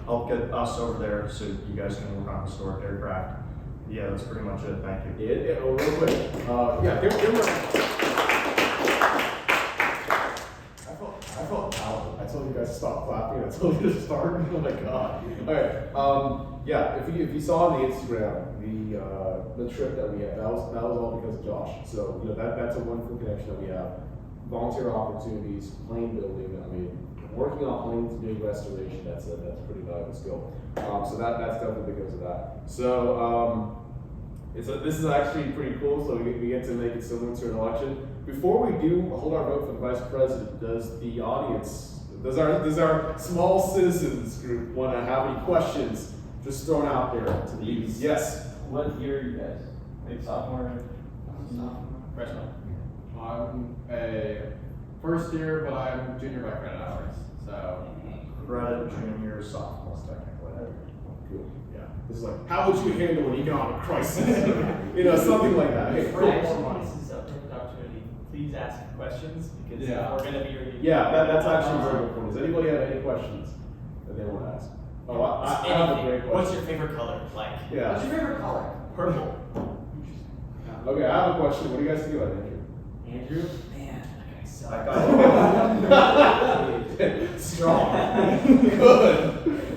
help get us over there so you guys can work on historic aircraft. Yeah, that's pretty much it. Thank you. Real quick. Give me I felt proud. I told you guys to stop clapping. I told you to start. Oh my god. All right. If you saw on the Instagram the trip that we had, that was all because of Josh. So that's a wonderful connection that we have. Volunteer opportunities, plane building. I mean, working on planes and doing restoration. That's a pretty valuable skill. So that's definitely because of that. So this is actually pretty cool. So we get to make it similar to an election. Before we do hold our vote for the vice president, does our small citizens group want to have any questions just thrown out there to the youth? Yes. What year are you guys? Like sophomore? Freshman? I'm a first year, but I'm junior by credit hours, so. Credit, junior, sophomore, technically. Cool. Yeah. This is like, how would you handle an economic crisis? Something like that. Hey, Actually, this is a perfect opportunity. Please ask questions because Yeah. we're going to be reviewing. That's actually very important. Does anybody have any questions that they want to ask? Oh, I have a great question. What's your favorite color? Like, Yeah. What's your favorite color? purple. Okay, I have a question. What do you guys think about Andrew? Andrew? Man, that guy sucks. Strong. Good.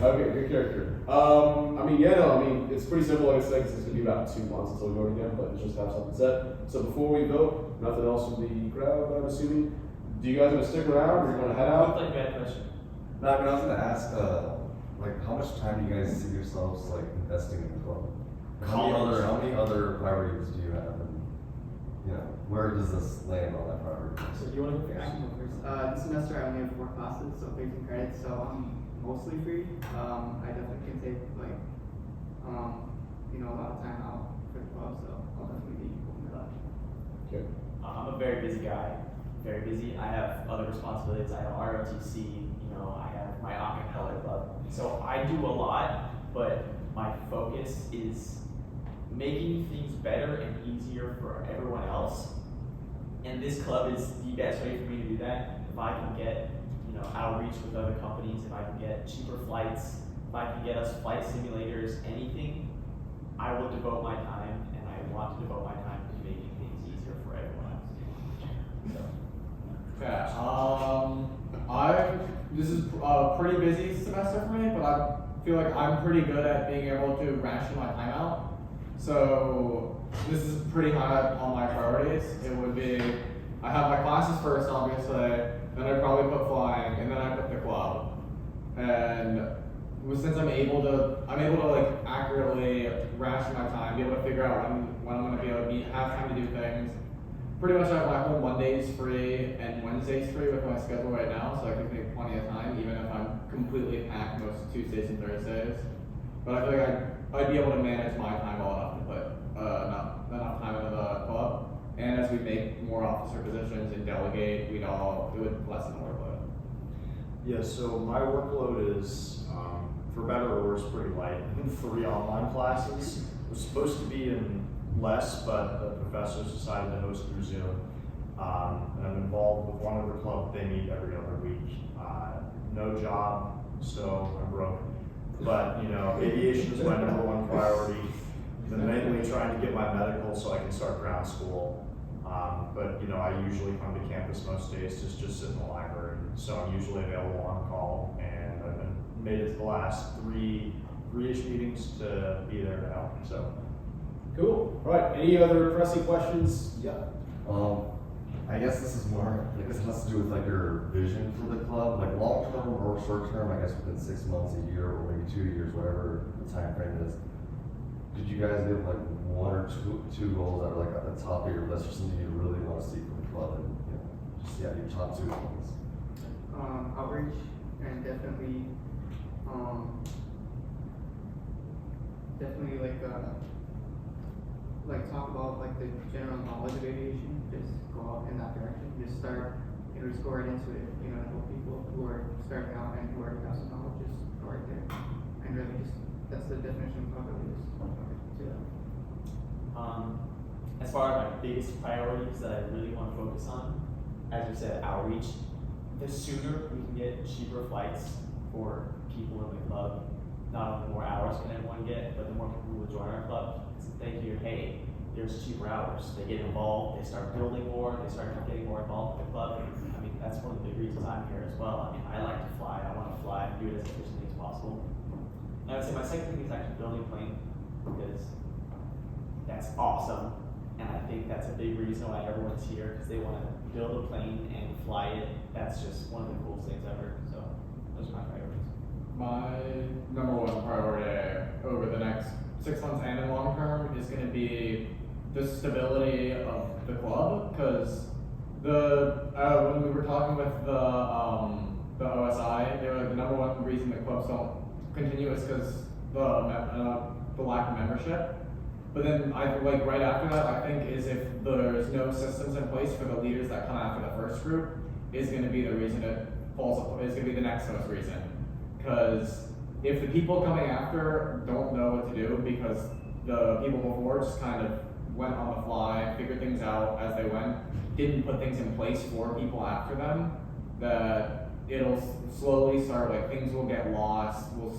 Okay, good character. It's pretty simple. Like I said, 'cause it's gonna be about 2 months until we vote again, but let's just have something set. So before we vote, nothing else from the crowd, I'm assuming. Do you guys want to stick around or you want to head I out? like that question. No, I was gonna ask, how much time do you guys see yourselves investing in the club? How many other priorities do you have, and where does this land on that priority? So do you want to go I can go first. This semester I only have 4 classes, so 13 credits, so I'm mostly free. I definitely can take a lot of time out for the club, so I'll definitely be open to that. Okay. I'm a very busy guy, very busy. I have other responsibilities. I have ROTC, I have my acapella club. So I do a lot, but my focus is making things better and easier for everyone else. And this club is the best way for me to do that. If I can get, outreach with other companies, if I can get cheaper flights, if I can get us flight simulators, anything, I will devote my time, and I want to devote my time to making things easier for everyone else. Yeah, this is a pretty busy semester for me, but I feel like I'm pretty good at being able to ration my time out. So this is pretty high on my priorities. It would be, I have my classes first, obviously, then I probably put flying, and then I put the club. And since I'm able to accurately ration my time, be able to figure out when I'm gonna be able to have time to do things. Pretty much I have my whole Mondays free and Wednesdays free with my schedule right now, so I can take plenty of time, even if I'm completely packed most Tuesdays and Thursdays. But I feel like I'd be able to manage my time well enough to put enough time into the club. And as we make more officer positions and delegate, it would lessen the workload. Yeah, so my workload is, for better or worse, pretty light. 3 online classes. It was supposed to be in less, but the professors decided to host through Zoom. And I'm involved with one other club. They meet every other week. No job, so I'm broke. But, you know, aviation is my #1 priority. Then mainly trying to get my medical so I can start ground school. But, you know, I usually come to campus most days, just sit in the library. So I'm usually available on call, and I've made it to the last three-ish meetings to be there to help, so. Cool. All right, any other pressing questions? Yeah. I guess this is more, like, this has to do with like your vision for the club, like long term or short term, I guess within 6 months, a year, or maybe 2 years, whatever the time frame is. Did you guys give like 1 or 2 goals that are like at the top of your list, or something you really want to see from the club, and you know, just your top 2 things? Outreach, and definitely talk about like the general knowledge of aviation. Just go out in that direction. Just start, just go right into it. Help people who are starting out and who already have some knowledge. Just go right there, and really that's the definition of it is. As far as my biggest priorities that I really want to focus on, as you said, outreach. The sooner we can get cheaper flights for people in the club, not only more hours can everyone get, but the more people will join our club. So they hear, hey, there's cheaper hours. They get involved, they start building more, they start getting more involved with the club. I mean, that's one of the big reasons I'm here as well. I mean, I like to fly, I want to fly, do it as efficiently as possible. And I would say my second thing is actually building a plane, because that's awesome. And I think that's a big reason why everyone's here, because they want to build a plane and fly it. That's just one of the coolest things ever. So those are my priorities. My #1 priority over the next 6 months and in long term is going to be the stability of the club, because when we were talking with the OSI, they were the #1 reason the clubs don't continue is because the lack of membership. But then right after that, I think is if there's no systems in place for the leaders that come after the first group is going to be the reason it falls apart. Is going to be the next most reason. Because if the people coming after don't know what to do because the people before just kind of went on the fly, figured things out as they went, didn't put things in place for people after them, that it'll slowly start, things will get lost, we'll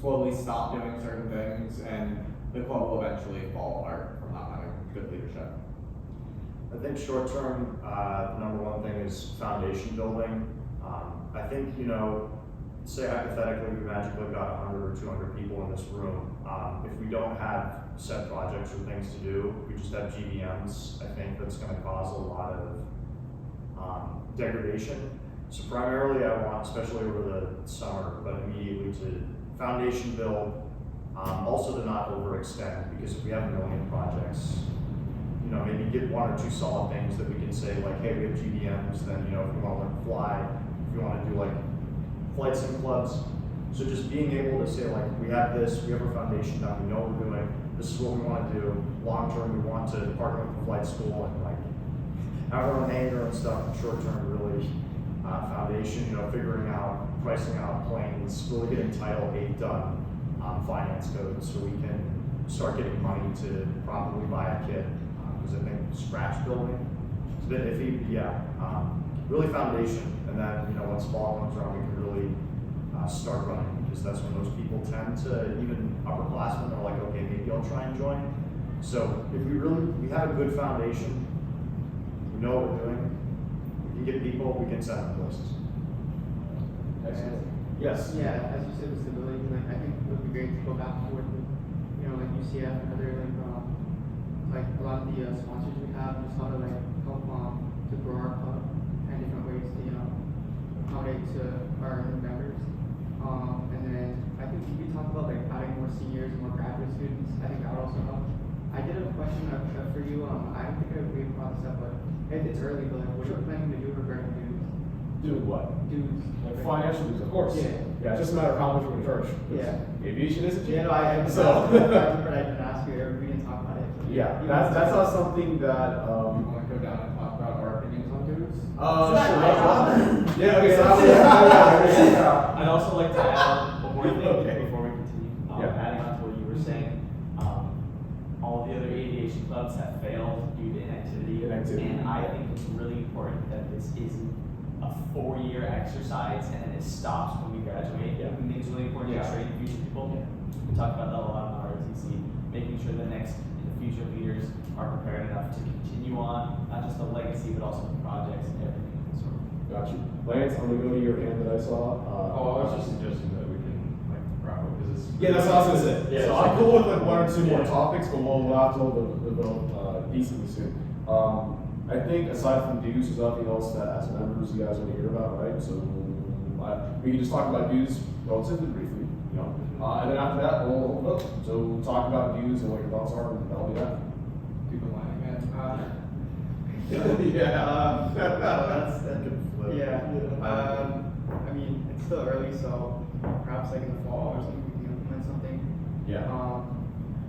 slowly stop doing certain things, and the club will eventually fall apart from not having good leadership. I think short term, the #1 thing is foundation building. I think, say hypothetically we magically got 100 or 200 people in this room. If we don't have set projects or things to do, we just have GBMs, I think that's going to cause a lot of degradation. So primarily I want, especially over the summer, but immediately to foundation build, also to not overextend, because if we have a million projects, maybe get 1 or 2 solid things that we can say hey, we have GBMs, then if we want to learn to fly, if we want to do flight sim clubs. So just being able to say we have this, we have our foundation down, we know what we're doing, this is what we want to do. Long term, we want to partner with the flight school and have our own hangar and stuff. Short term, really foundation, figuring out, pricing out planes, really getting Title 8 done, finance code, so we can start getting money to properly buy a kit. Because I think scratch building is a bit iffy, but yeah. Really foundation, and then once fall comes around, we can really start running, because that's when those people tend to, even upperclassmen are okay, maybe I'll try and join. So if we have a good foundation, we know what we're doing, we can get people, we can send them places. Excellent. Yes. Yeah, as you said, with stability, I think it would be great to go back and forth with, UCF and other a lot of the sponsors we have, just how to help to grow our club and different ways to accommodate to our new members. And then I think if you talk about adding more seniors and more graduate students, I think that would also help. I did have a question for you. I don't think we brought this up, but it's early. But what are you planning to do regarding dues? Doing what? Dues. Financial dues, of course. Yeah. Yeah, it's just a matter of how much we're going to charge. Yeah. Aviation isn't cheap. Yeah, no, I So. didn't ask you. We didn't talk about it. Yeah, that's not something that. You want to go down and talk about our opinions on dues? Sure. Yeah, okay, so I'd also like to add one more thing before aviation clubs have failed due to inactivity. Inactivity. And I think it's really important that this isn't a 4-year exercise and then it stops when we graduate. Yeah. I think it's really important to train future people. We talked about that a lot in our ROTC, making sure the next and the future leaders are prepared enough to continue on, not just the legacy, but also the projects and everything of the sort. Got you. Lance, I'm gonna go to your hand that I saw. Oh, I was just suggesting that we can like wrap up because it's. Yeah, that's what I was gonna say. Yeah, So it's I'm cool with like 1 or 2 more Yeah. topics, but we'll have to develop decently soon. I think aside from dues, there's nothing else that as members you guys want to hear about, right? So we can just talk about dues relatively briefly, you know. And then after that, we'll look. So we'll talk about dues and what your thoughts are, and that'll be that. People lying, man. Yeah. That's Good flip. yeah. I mean, it's still early, so perhaps like in the fall or something, we can implement something. Yeah. Um,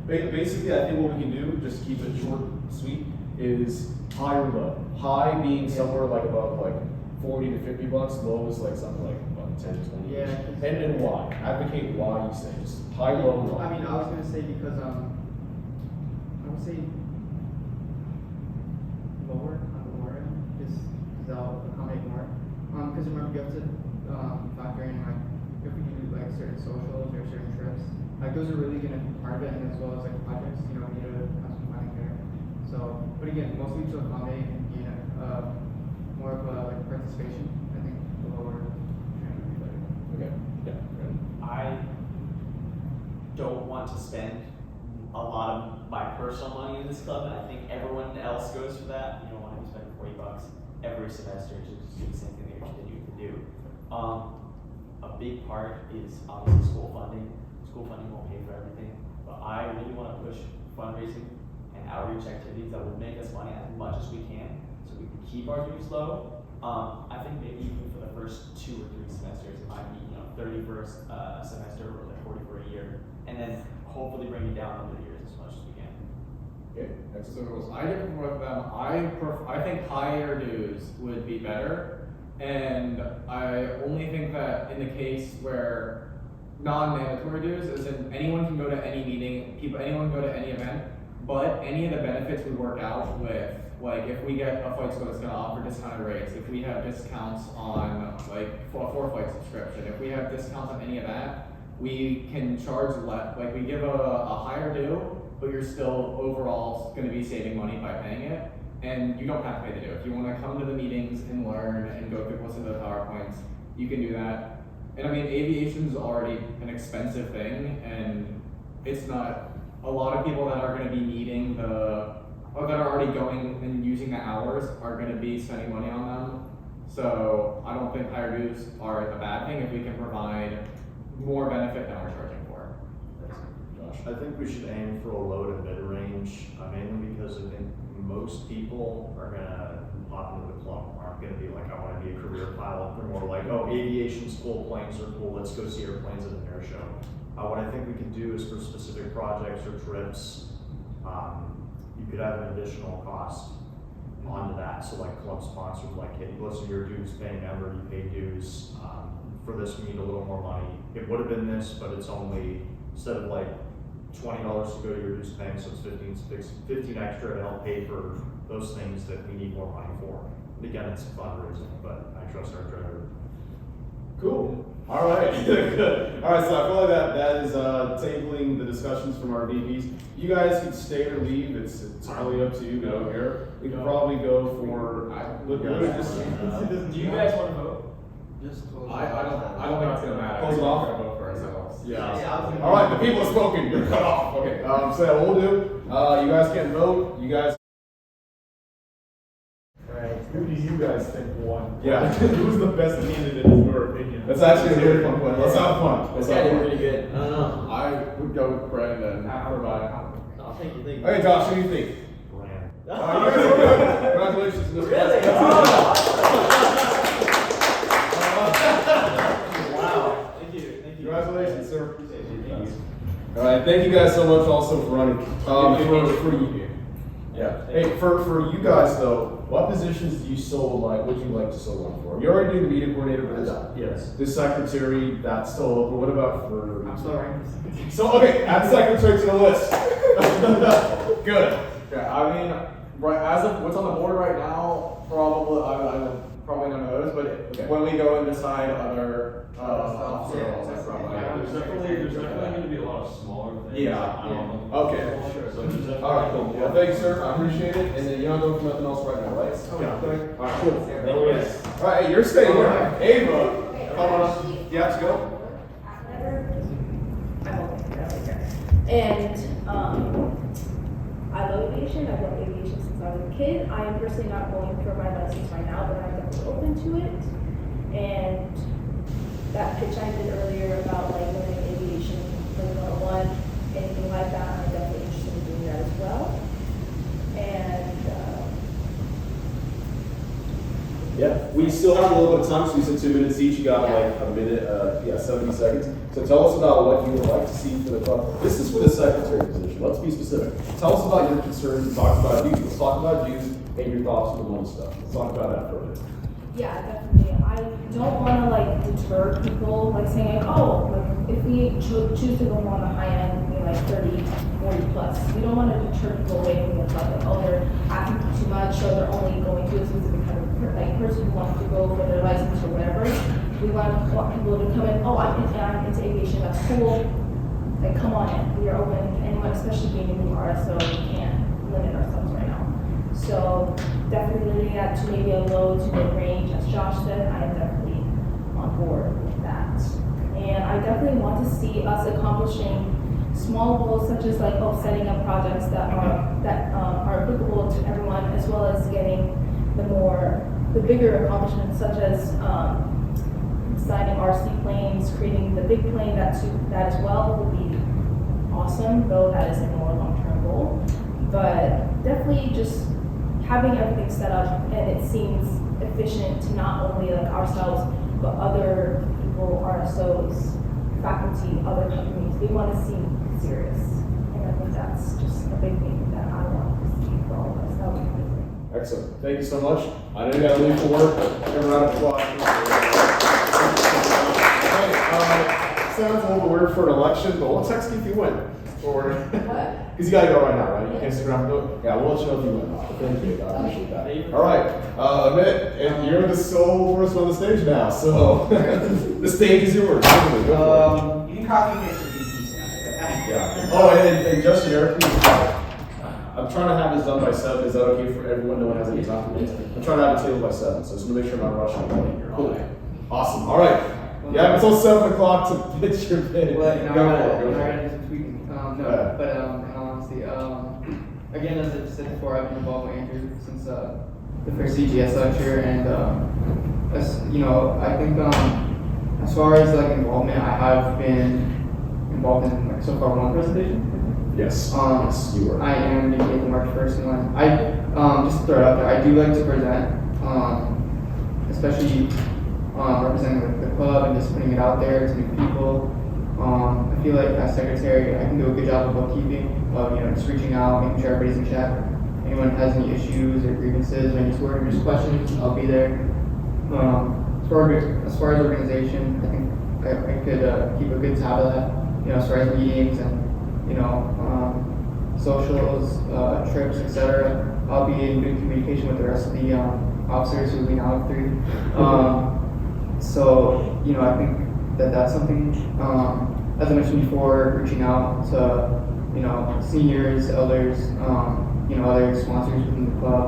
Basically, I think what we can do, just to keep it short and sweet, is high or low. High being somewhere like above like 40 to 50 bucks, low is like something like what, 10 to 20. Yeah. And why? Advocate why you say just high, low, low. I mean, I was gonna say because I would say lower on the lower end, just because that'll accommodate more. Because remember you have to factor in like if we do like certain socials or certain trips, like those are really gonna be part of it, and as well as like projects. You know, we need to have some planning there. So, but again, mostly to accommodate and gain more of a like participation. I think the lower trend would be better. Okay. Yeah. I don't want to spend a lot of my personal money in this club, and I think everyone else goes for that. You don't want to be spending $40 every semester to just do the same thing that you're continuing to do. A big part is obviously school funding. School funding won't pay for everything, but I really want to push fundraising and outreach activities that will make us money as much as we can, so we can keep our dues low. I think maybe even for the first 2 or 3 semesters, it might be 30 for a semester or like 40 for a year, and then hopefully bring it down over the years as much as we can. Okay. Next. So I differ with them. I think higher dues would be better, and I only think that in the case where non-mandatory dues is in anyone can go to any meeting, anyone can go to any event, but any of the benefits we work out with, like if we get a flight school that's gonna offer discounted rates, if we have discounts on like a 4-flight subscription, if we have discounts on any of that, we can charge less, like we give a higher due, but you're still overall gonna be saving money by paying it, and you don't have to pay the due. If you wanna come to the meetings and learn and go through listen to the PowerPoints, you can do that. And I mean, aviation's already an expensive thing, and it's not, a lot of people that are gonna be needing or that are already going and using the hours are gonna be spending money on them. So I don't think higher dues are a bad thing if we can provide more benefit than we're charging for. Josh. I think we should aim for a low to mid range, mainly because I think most people are gonna pop into the club aren't gonna be like, I wanna be a career pilot. They're more like, oh, aviation school, planes are cool, let's go see airplanes at an air show. What I think we can do is for specific projects or trips, you could have an additional cost onto that. So like club sponsors, like, hey, listen, your dues paying member, you pay dues. For this, we need a little more money. It would have been this, but it's only, instead of like $20 to go to your dues paying, so it's 15 extra to help pay for those things that we need more money for. And again, it's fundraising, but I trust our treasurer. Cool. All right. Good. All right. So I feel like that is tabling the discussions from our VPs. You guys can stay or leave. It's entirely up to you. Go here. We can probably go for. Do you guys want to vote? I don't think it's gonna matter. Close it off. We're gonna vote for ourselves. Yeah. All right. The people have spoken. You're cut off. Okay. So what we'll do. You guys can't vote. You guys. Who do you guys think won? Yeah. Who's the best candidate in your opinion? That's actually a really fun question. Let's have fun. Let's have fun. Pretty good. I don't know. I would go with Brandon for mine. Oh, thank you. Okay, Josh, who do you think? Brand. You guys are good. Congratulations. Mr. Really? Wow. Thank you. Congratulations, sir. All right, thank you guys so much also for running. For you. Yeah. Hey, for you guys though, what positions do you still like? Would you like to still run for? You already do the media coordinator for this. Yes. This secretary, that's still open. What about for? I'm sorry. So okay, add secretary to the list. Good. Okay, I mean, right, as of what's on the board right now, probably, probably none of those, but Okay. when we go and decide other, officer Yeah, roles, that's probably. There's definitely gonna be a lot of smaller things. Yeah. Okay. So there's definitely. All right, cool. Well, thanks, sir. I appreciate it. And then you don't go for nothing else right now, right? Yeah. All right, cool. No worries. All right, hey, you're staying here. Ava, come on. You have to go. And I love aviation. I've loved aviation since I was a kid. I am personally not going for my license right now, but I'm definitely open to it. And that pitch I did earlier about like learning aviation, like 101, anything like that, I'm definitely interested in doing that as well. And Yeah, we still have a little bit of time, so we said 2 minutes each. You got like a minute, 70 seconds. So tell us about what you would like to see for the club. This is for the secretary position. Let's be specific. Tell us about your concerns. We talked about dues. Let's talk about dues and your thoughts on the one stuff. Let's talk about that for a minute. yeah, definitely. I don't want to like deter people, like saying, oh, like if we choose to go on the high end, you know, like 30, 40 plus, we don't want to deter people away from the club. Like, oh, they're asking for too much, or they're only going to a specific kind of like person who wants to go for their license or whatever. We want people to come in. Oh, I'm into aviation. That's cool. Like, come on in. We are open to anyone, especially being a new RSO. We can't limit ourselves right now. So definitely limiting that to maybe a low to mid range, as Josh said. I am definitely on board with that. And I definitely want to see us accomplishing small goals, such as like setting up projects that are applicable to everyone, as well as getting the bigger accomplishments, such as designing RC planes, creating the big plane that as well would be awesome, though that is a more long-term goal. But definitely just having everything set up, and it seems efficient to not only like ourselves, but other people, RSOs, faculty, other companies. They want to seem serious, and I think that's just a big thing that I want to see for all of us. That would be amazing. Excellent. Thank you so much. I know you got to leave for work. Give a round of applause. Sounds a little weird for an election, but we'll text you if you win. Or What? because you gotta go right now, right? You can't stick around and do it. Yeah, we'll let you know if you win. Thank you. I appreciate that. All right, Amit, and you're the sole person on the stage now, so the stage is yours. Go You can copy and paste your VP for it. Yeah. Oh, and Justin, Eric, please. I'm trying to have this done by 7. Is that okay for everyone? No one has any time for me. I'm trying to have it tabled by 7, so just to make sure I'm not rushing anybody here. Cool. Awesome. All right. Yeah, until 7 o'clock to pitch your bid. Well, you know, Go for it. I just tweeting. No, but in all honesty, again, as I said before, I've been involved with Andrew since the first EGS lecture, and as you know, I think as far as like involvement, I have been involved in like so far one presentation. Yes. Yes, you were. I am making the March 1st one. I just to throw it out there, I do like to present, especially representing the club and just putting it out there to new people. I feel like as secretary, I can do a good job of bookkeeping, of just reaching out, making sure everybody's in chat. Anyone has any issues or grievances or any sort of questions, I'll be there. As far as organization, I think I could keep a good tab of that. As far as meetings and socials, trips, etc. I'll be in good communication with the rest of the officers who we now have 3. So, I think that's something, as I mentioned before, reaching out to, seniors, elders, other sponsors within the club,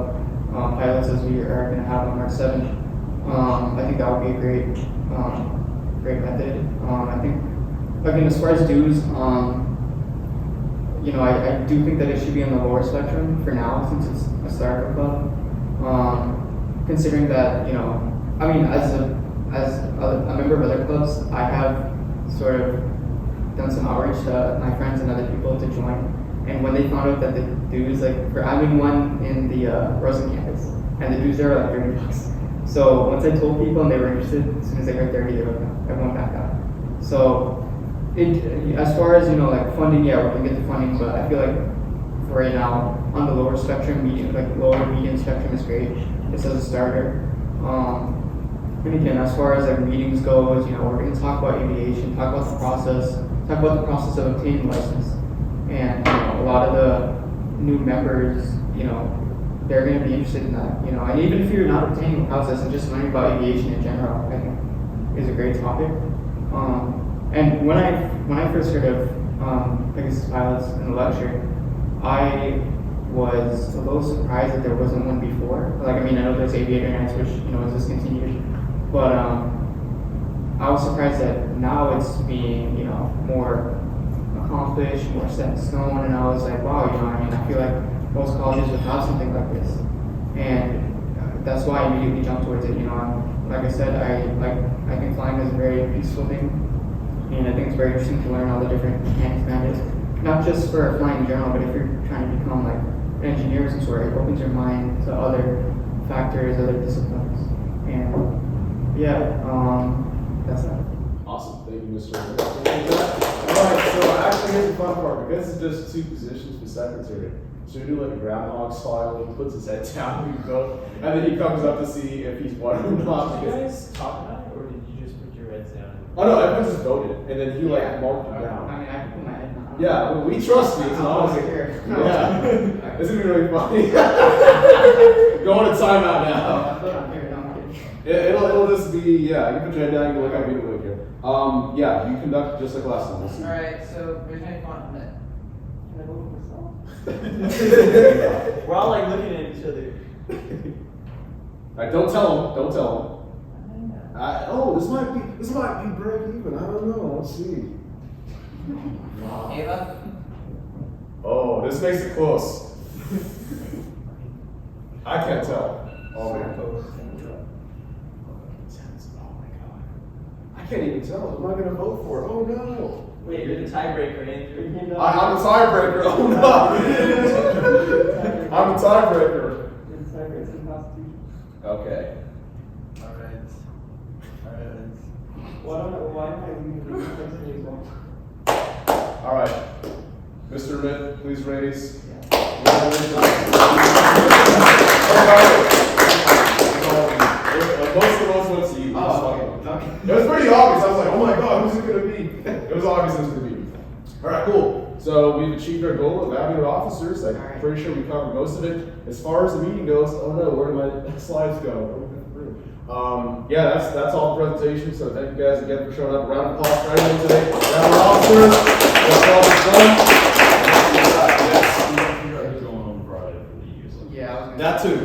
pilots as we are going to have on March 7th. I think that would be a great method. I think, again, as far as dues, I do think that it should be on the lower spectrum for now, since it's a startup club. Considering that, as a member of other clubs, I have sort of done some outreach to my friends and other people to join. And when they found out that the dues, I'm in one in the Rosen campus, and the dues there are like $30. So once I told people and they were interested, as soon as they heard 30, everyone backed out. So as far as funding, yeah, we can get the funding, but I feel like for right now, on the lower spectrum, medium spectrum is great, just as a starter. And again, as far as meetings goes, we're going to talk about aviation, talk about the process of obtaining a license. And a lot of the new members you know, they're going to be interested in that, you know, and even if you're not obtaining a process and just learning about aviation in general, I think is a great topic. And when I first heard of Pegasus pilots in the lecture, I was a little surprised that there wasn't one before. Like, I mean, I know there's aviator nights, which, you know, is discontinued, but I was surprised that now it's being, you know, more accomplished, more set in stone, and I was like, wow, you know, I mean, I feel like most colleges would have something like this, and that's why I immediately jumped towards it. You know, like I said, I think flying is a very peaceful thing, and I think it's very interesting to learn all the different mechanics behind it. Not just for flying in general, but if you're trying to become like an engineer of some sort, it opens your mind to other factors, other disciplines, and yeah, that's that. Awesome, thank you, Mr. Alright, so actually here's the fun part, because it's just 2 positions for secretary. So we do like a groundhog style, he puts his head down, we vote, and then he comes up to see if he's won or not. Did you guys talk about it, or did you just put your heads down? Oh no, everyone just voted, and then he like marked it down. I mean, I can put my head down. Yeah, well, we trust you, it's honestly. here. Yeah, this is gonna be really funny. Going to timeout now. It'll just be, yeah, you put your head down, you can look out, we can look here. Yeah, you conduct just like last time, we'll see. Alright, so there's any fun on that. Can I move myself? We're all like looking at each other. Alright, don't tell him. Oh, this might be break even, I don't know, let's see. Ava? Oh, this makes it close. I can't tell. Oh man. Oh my god. I can't even tell. I'm not gonna vote for it. Oh no. Wait, you're the tiebreaker, Andrew. I'm the tiebreaker. Oh no. I'm the tiebreaker. Okay. Alright. Why am I leaving the All right. Mr. Mitt, please raise. Most of the votes went to you. It was pretty obvious. I was like, oh my god, who's it gonna be? It was obvious it was gonna be me. All right, cool. So we've achieved our goal of having our officers. I'm pretty sure we covered most of it. As far as the meeting goes, oh no, where did my slides go? Yeah, that's all the presentation. So thank you guys again for showing up. A round of applause for everyone today. Round of officers. That's all it's done. That too.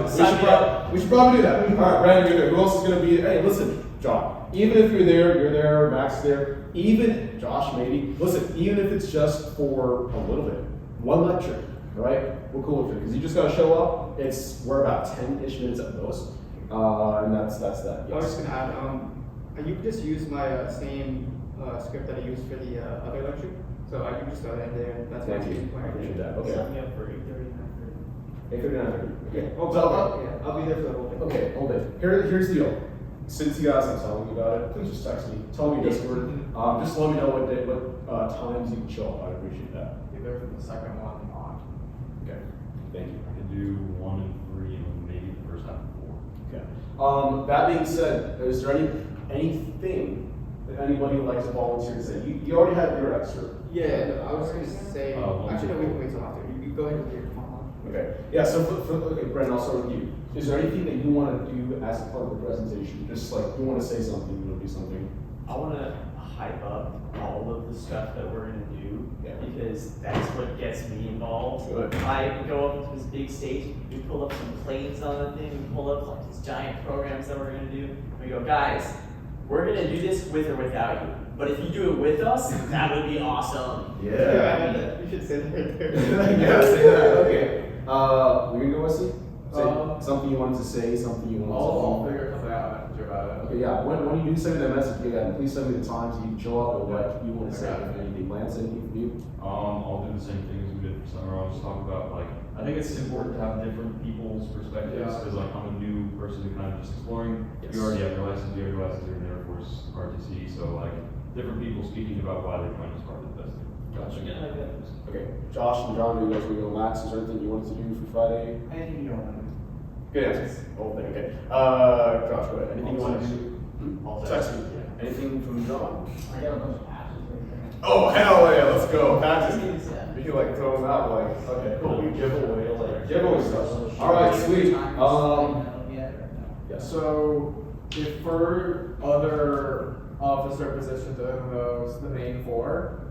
We should probably do that. All right, Brandon, you're there. Who else is going to be? Hey, listen, John. Even if you're there, Max is there. Even Josh, maybe. Listen, even if it's just for a little bit, one lecture, right? We're cool with it because you just got to show up. We're about 10-ish minutes at most, and that's that. I was just gonna add, you could just use my same script that I used for the other lecture, so I can just throw that in there. That's Thank you. I appreciate that. Okay. Set me up for 8:30, 8:30. Okay. Oh, I'll be there for the whole thing. Okay, hold it. Here's the deal. Since you guys are telling me about it, please just text me. Tell me Discord. Just let me know what times you can show up. I'd appreciate that. Either for the second one on. Okay. Thank you. I can do 1 and 3 and maybe the first half of 4. Okay. That being said, is there anything that anybody would like to volunteer to say? You already had your extra. Yeah, I was gonna say. Actually, no, we can wait till after. You go ahead with your monologue. Okay. Yeah. So, okay, Brandon, I'll start with you. Is there anything that you want to do as a part of the presentation? Just like you want to say something, you want to do something. I want to hype up all of the stuff that we're going to do because that's what gets me involved. Good. I go up to this big stage, we pull up some planes on the thing, we pull up like these giant programs that we're going to do. We go, guys, we're going to do this with or without you. But if you do it with us, that would be awesome. Yeah. You should say that right there. Yeah, say that. Okay. We're gonna go see. Something you wanted to say, something you wanted to I'll figure something out and message about it. Okay, yeah. When you do send me that message, please send me the times you can show up or what you want to say. If anything, Lance, anything from you? I'll do the same thing as we did for summer. I'll just talk about I think it's important to have different people's perspectives because I'm a new person who kind of just exploring. Yes. You already have your license, you're in the Air Force RTC, so different people speaking about why they're trying to start the testing. Gotcha. Okay, Josh and John, do you guys want to go? Max, is there anything you wanted to do for Friday? Anything you don't want to do. Good answer. Whole thing. Okay. Josh, go ahead. Anything you want to do? Text me. Anything from John? I got a bunch of patches right there. Oh hell yeah! Let's go. Patches. We can throw them out okay, cool. We give away Yeah, always does. All right, sweet. Yeah. So, if for other officer positions other than those, the main four,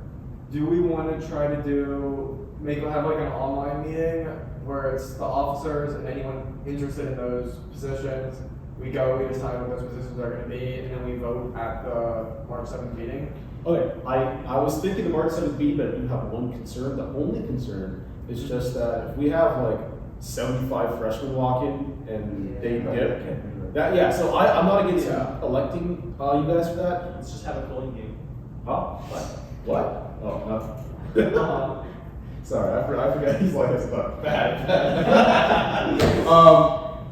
do we want to try to have like an online meeting where it's the officers and anyone interested in those positions? We decide what those positions are going to be, and then we vote at the March 7th meeting. Okay, I was thinking the March 7th meeting, but I do have one concern. The only concern is just that if we have like 75 freshmen walk in and they get that, yeah. So I'm not against electing you guys for that. Let's just have a polling game. Huh? What? Oh no. Sorry, I forgot he's like us about bad.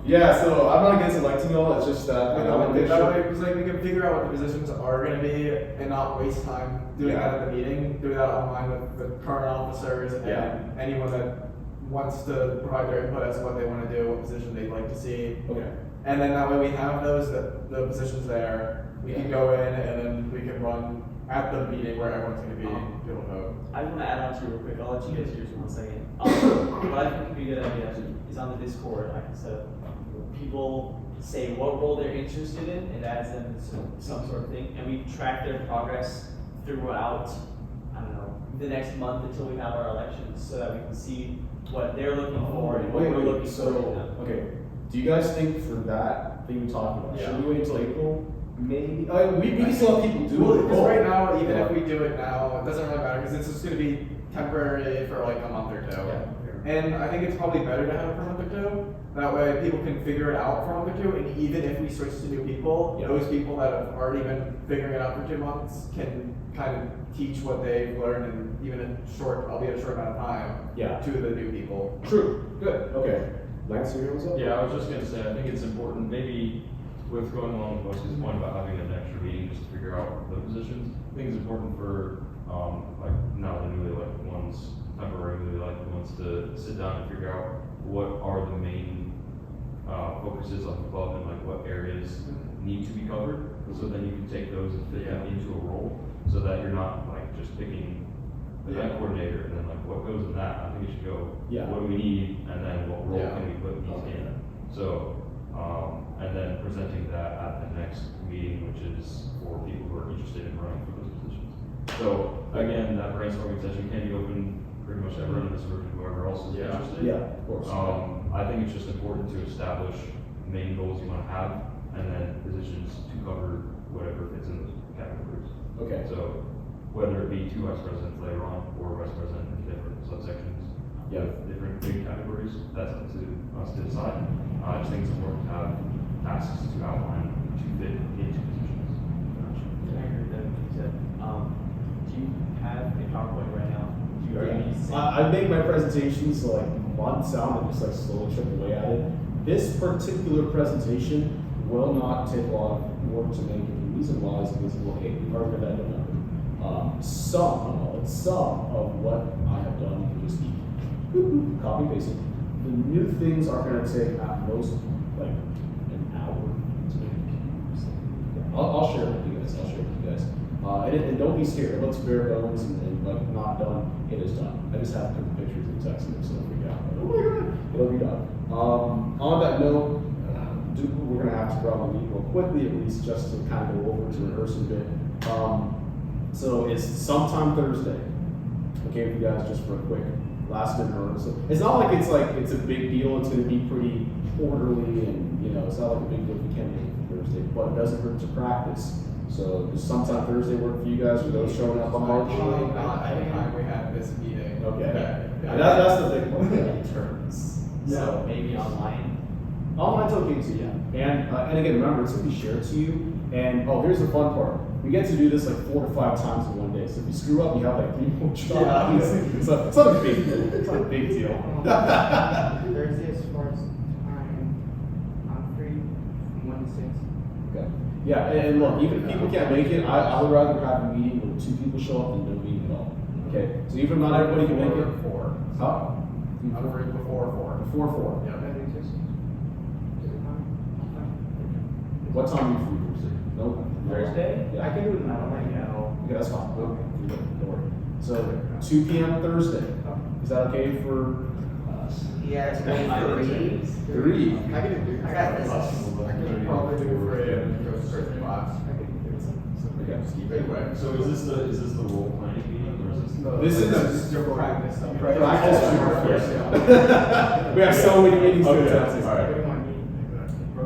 Yeah, so I'm not against electing y'all. It's just that I want to make That sure. way, because like we can figure out what the positions are going to be and not waste time doing that at the meeting. Doing that online with the current officers and anyone that wants to provide their input as to what they want to do, what position they'd like to see. Okay. And then that way we have the positions there. We can go in and then we can run at the meeting where everyone's going to be able to vote. I want to add on to you real quick. I'll let you guys yours in 1 second. What I think would be a good idea is on the Discord, I can set up people say what role they're interested in, it adds them to some sort of thing, and we track their progress throughout, I don't know, the next month until we have our elections, so that we can see what they're looking for and what we're looking for. So, okay, do you guys think for that thing you're talking about, should we wait until April? Maybe. We can still have people do it. Because right now, even if we do it now, it doesn't really matter because it's just going to be temporary for like a month or two. Yeah. And I think it's probably better to have it for a month or two. That way people can figure it out for a month or two. And even if we switch to new people, those people that have already been figuring it out for 2 months can kind of teach what they've learned in even a short amount of time to the new people. True. Good. Okay. Lance, you what's up? Yeah, I was just gonna say, I think it's important, maybe with going along with Wesley's point about having an extra meeting just to figure out the positions, I think it's important for, like, now the newly elected ones, temporarily elected ones to sit down and figure out what are the main, focuses of the club and like what areas need to be covered, so then you can take those and fit them into a role, so that you're not like just picking the coordinator and then like what goes in that. I think it should go, what do we need, and then what role can we put these in. So, and then presenting that at the next meeting, which is for people who are interested in running for those positions. So again, that brainstorming session can be open pretty much everyone in this room, whoever else is interested. Yeah, of course. I think it's just important to establish main goals you want to have, and then positions to cover whatever fits in those categories. Okay. So whether it be 2 vice presidents later on, or vice president in different subsections, with different big categories, that's up to us to decide. I just think it's important to have tasks to outline to fit into positions. I agree with that, what you said. Do you have a PowerPoint right now? Do you already see? I make my presentations like months out and just like slowly chip away at it. This particular presentation will not take a lot of work to make. The reason why is because we'll hit the part of that number. Some of what I have done can just be copy pasted. The new things are going to take at most like an hour to make. I'll share it with you guys. And don't be scared. It looks bare bones and like not done. It is done. I just have to put the pictures and text them so they'll freak out. Oh my god, it'll be done. On that note, we're gonna have to probably meet real quickly at least just to kind of go over to rehearse a bit. So it's sometime Thursday. Okay, for you guys, just for a quick last minute rehearsal. It's not like it's a big deal. It's gonna be pretty orderly and it's not like a big deal if you can't make it for Thursday, but it doesn't hurt to practice. So does sometime Thursday work for you guys, or those showing up on March? Probably not at the time we had this meeting. Okay. That's the big one. Terms. So maybe online. Online's okay too, yeah. And again, remember, it's gonna be shared to you. And here's the fun part. We get to do this like 4 to 5 times in one day. So if you screw up, you have like 3 more tries. So it's not a big deal. It's not a big deal. Thursday as far as time, I'm free from 1 to 6. Okay. Yeah, and look, even if people can't make it, I would rather have a meeting where 2 people show up than no meeting at all. Okay? So even if not everybody can make it. 4. Huh? I'm free before 4. Before 4. Yeah. What time are you free Thursday? Nope. Thursday? Yeah. I can do it now, right now. Yeah, that's fine. Don't worry. So 2 p.m. Thursday. Is that okay for Yeah, it's like 3. I can do. I got this. I can probably do 3 and go straight to class. Okay. So is this the role playing meeting or is this? This is your practice. We have so many meetings to Okay, attend. alright.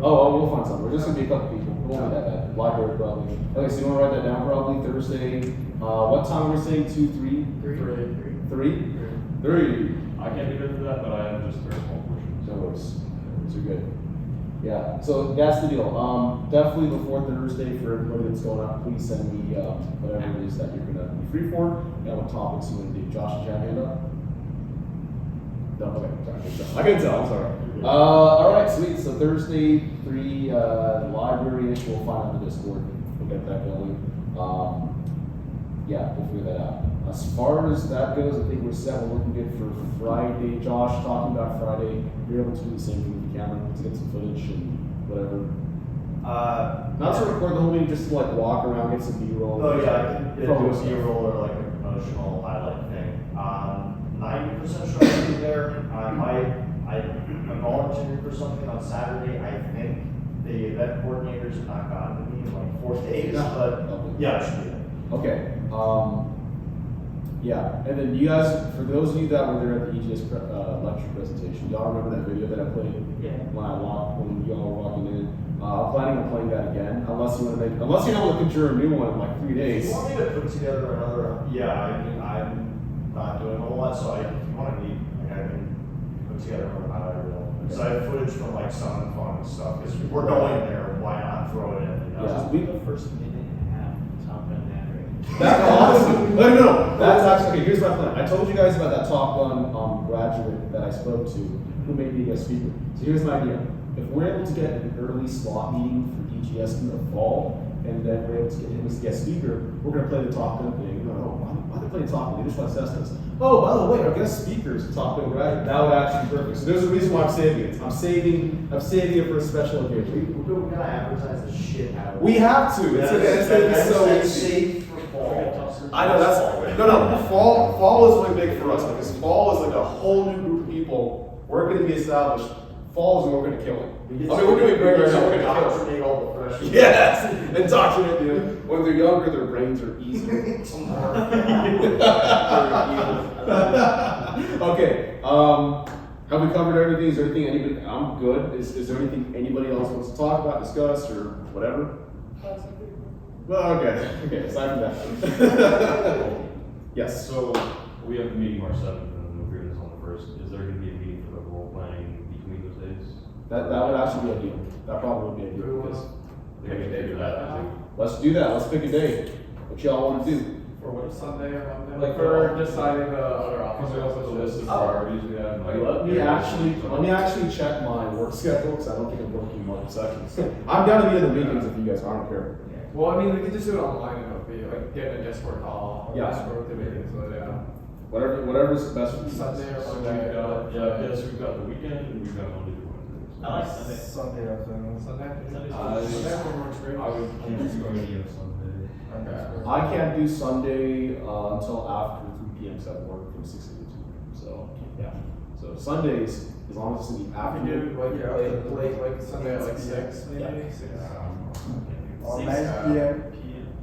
Oh, we'll find something. We're just gonna be a couple people. We won't be that bad. Library probably. Okay, so you wanna write that down probably Thursday, what time were we saying, 2, 3? 3? 3? I can't be there for that, but I have just a very small portion. No worries. So good. Yeah, so that's the deal. Definitely before Thursday for everybody that's going out, please send me, whatever it is that you're gonna be free for, and what topics you wanna do. Josh, did you have your hand up? No, okay, sorry. I couldn't tell, I'm sorry. Alright, sweet. So Thursday, 3, library-ish, we'll find out the Discord. We'll get that going. Yeah, we'll figure that out. As far as that goes, I think we're set. We're looking good for Friday. Josh, talking about Friday, you're able to do the same thing with the camera to get some footage and whatever. Not to record the whole meeting, just to like walk around, get some B-roll. Oh yeah, I can do Promo a stuff. B-roll or like a promotional highlight thing. 90% sure I'll be there. I'm volunteering for something on Saturday. I think the event coordinators have not gotten to me in like 4 days, but yeah, I should be there. Okay, yeah, and then you guys, for those of you that were there at the EGS lecture presentation, y'all remember that video that I played? Yeah. When y'all were walking in? I'm planning on playing that again, unless you're able to conjure a new one in like 3 If days. you want me to put together another, yeah, I mean, I'm not doing a whole lot, so if you want to meet, like, I can put together another highlight reel. Because I have footage from like Sun Fun and stuff, because we're going there, why not throw it in? You know? Yeah. We the first minute and a half, Top Gun Maverick. That's awesome. No, that's actually, okay, here's my plan. I told you guys about that Top Gun graduate that I spoke to, who made me a speaker. So here's my idea. If we're able to get an early slot meeting for EGS in the fall, and then we're able to get him as a guest speaker, we're gonna play the Top Gun thing. No, why are they playing Top Gun? They just want to test us. Oh, by the way, our guest speaker is Top Gun graduate. That would actually be perfect. So there's a reason why I'm saving it. I'm saving it for a special occasion. We're gonna advertise the shit out of it. We have to. It's gonna be so That's easy. safe for fall. I know that's no. Fall is really big for us because fall is like a whole new group of people. We're going to be established. Fall is when we're going to kill it. I mean, we're doing great right now. We're going to kill it. Indoctrinate all the freshmen. Yes, indoctrinate them. When they're younger, their brains are easier. Okay. Have we covered everything? Is there anything anybody? I'm good. Is there anything anybody else wants to talk about, discuss, or whatever? Well, okay. Okay. Aside from that. Yes. So we have the meeting March 7th and we'll figure this on the 1st. Is there going to be a meeting for the role playing between those days? That would actually be ideal. That probably would be ideal because Pick a day for that too. let's do that. Let's pick a day. What y'all want to do? For what, Sunday or Monday? Like for deciding the other Because we also officers. have a list of priorities we have. like- Let me actually check my work schedule because I don't think I'm working much sessions. I'm down to be in the meetings if you guys aren't here. Well, I mean, we could just do it online and it'll be like get a Discord call. Or Yeah. Discord with the meeting, so yeah. Whatever's best for you. Sunday or So Monday. we've got, yes, we've got the weekend and we've got Monday through Wednesday. I like Sunday. Sunday afternoon. Sunday afternoon. I- Sunday afternoon works great. I would choose going to Sunday. Okay. I can't do Sunday until after 3 p.m. because I work from 6 to 2. So yeah. So Sundays, as long as it's in the I can afternoon. do like late, like Sunday at like 6 maybe. Yeah. 6. Or 6 PM.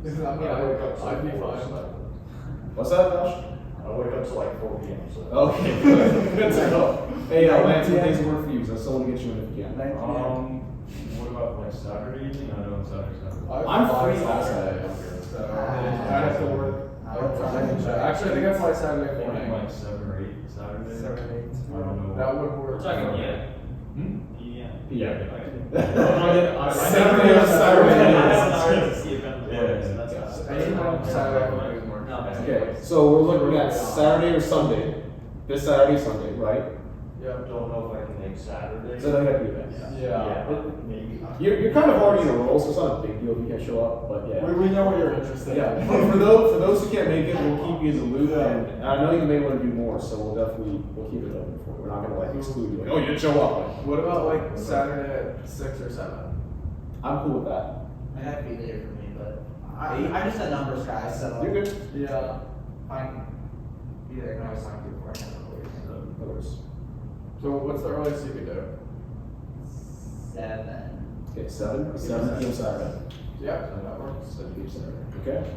This is, I'm gonna wake up, I'd be fine. What's that, Josh? I wake up till like 4 p.m. So. Okay, good to know. Hey, Lance, what days work for you? So I still want to get you in if you can. What about like Saturday evening? I know it's Saturday. I'm free all Saturday. So I'd have to work. Actually, I think I fly Saturday morning. Like 7 or 8 Saturday. 7, 8. I don't know. That would work. We're talking, yeah. Yeah. Yeah. Saturday or Saturday. to see if I'm Yeah, so that's Anytime Saturday morning would work. No, that's Okay, so we're looking at Saturday or Sunday. This Saturday, Sunday, right? Yeah, don't know if I can make Saturday. So then I gotta do that. Yeah. Maybe. You're kind of already in a role, so it's not a big deal if you can't show up, but yeah. We know what you're interested in. Yeah, for those who can't make it, we'll keep you in the loop, and I know you may want to do more, so we'll keep it open for you. We're not gonna like exclude you, like, oh, you didn't show up. Like, What about like Saturday at 6 or 7? I'm cool with that. It had to be later for me, but I'm just a numbers guy, so. You're good. Yeah. Fine. Be there, can always talk to you before I have a No worries. So what's the earliest you could do? 7. Okay, 7 PM Saturday. Yeah, that works. 7 PM Saturday, okay?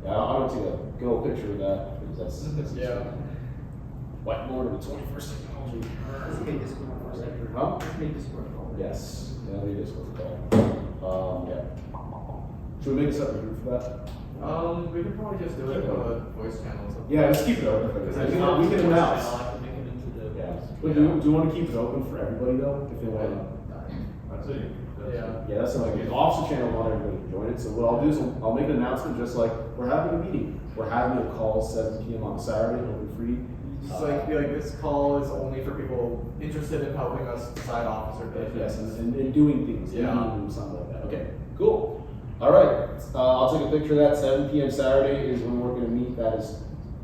Yeah, I want to take a good old picture of that, because that's. Yeah. Whiteboard of the 21st technology. Let's make this one for a second. Huh? Let's make this one for a Yes, yeah, it is what it's called. Yeah. Should we make a separate group for that? We could probably just do it on the voice channels. Yeah, just keep it open for this. Because We there's can- we can announce. I can make it into the. Yeah, but do you want to keep it open for everybody though, if they want to? I'd say. Yeah. Yeah, that's not like, the officer channel, want everybody to join it, so what I'll do is I'll make an announcement, just like, we're having a meeting. We're having a call 7 PM on Saturday, open free. Just like, be like, this call is only for people interested in helping us decide officer business. Yes, and doing things, Yeah. meeting, something like that. Okay, cool. All right, I'll take a picture of that. 7 PM Saturday is when we're gonna meet. That is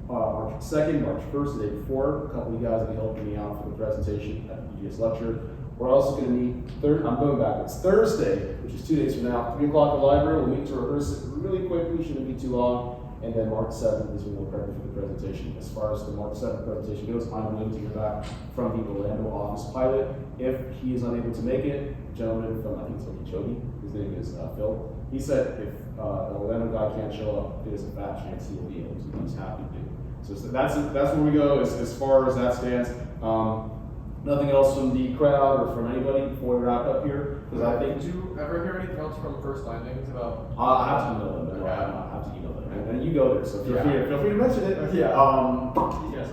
March 2nd, March 1st, the day before. A couple of you guys will be helping me out for the presentation at the EGS lecture. We're also gonna meet I'm going backwards. Thursday, which is 2 days from now, 3 o'clock in the library. We'll meet to rehearse it really quickly, shouldn't be too long. And then March 7th is when we'll prep for the presentation. As far as the March 7th presentation goes, I'm waiting to hear back from the Orlando office pilot. If he is unable to make it, gentleman from, I think it's Okeechobee, his name is Phil. He said if the Orlando guy can't show up, there's a fat chance he will be able to. He's happy to. So that's where we go as far as that stands. Nothing else from the crowd or from anybody before we wrap up here, because I think Did you ever hear anything else from First Landings about? I have to email them. I have to email them, and you go there, so feel free to mention it. Yeah. Yes.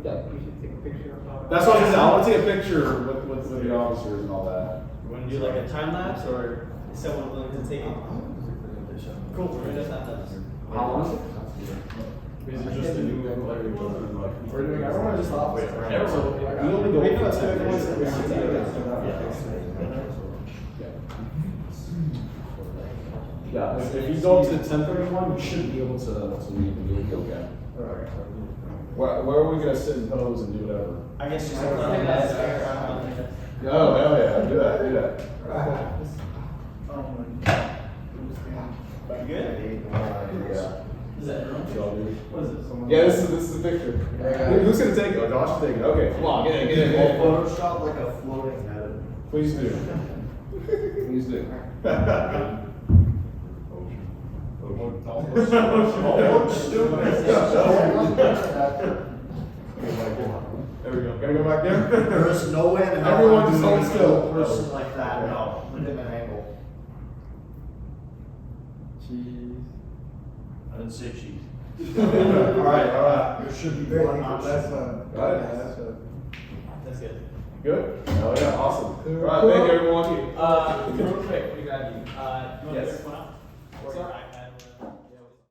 Yeah. We should take a picture of that. That's what I was saying. I want to take a picture with the officers and all that. You want to do like a time lapse, or is someone willing to take it? Cool, we're gonna do a time lapse. How long is it? Is it just a new, like, We're doing, everyone just off. Everyone. We only go. Maybe let's do it once every 60 days. Yeah, if you go up to the 10:31, you should be able to leave and you'll be okay. Where are we gonna sit and pose and do whatever? I guess just put on that. Oh, hell yeah, do that. You good? Yeah. Is that what is it? Yeah, this is the picture. Who's gonna take it? Oh, Josh is taking it. Okay, come on, get in. Photoshop like a floating head. Please do. Please do. There we go. Gotta go back there. There's no way in hell Everyone I'm just doing hold a still. person like that, no, within an angle. Cheese. I didn't say cheese. Alright, there should be one option. Got it? That's good. Good? Oh yeah, awesome. All right, thank you everyone. Real quick, we grab you. You want Yes. to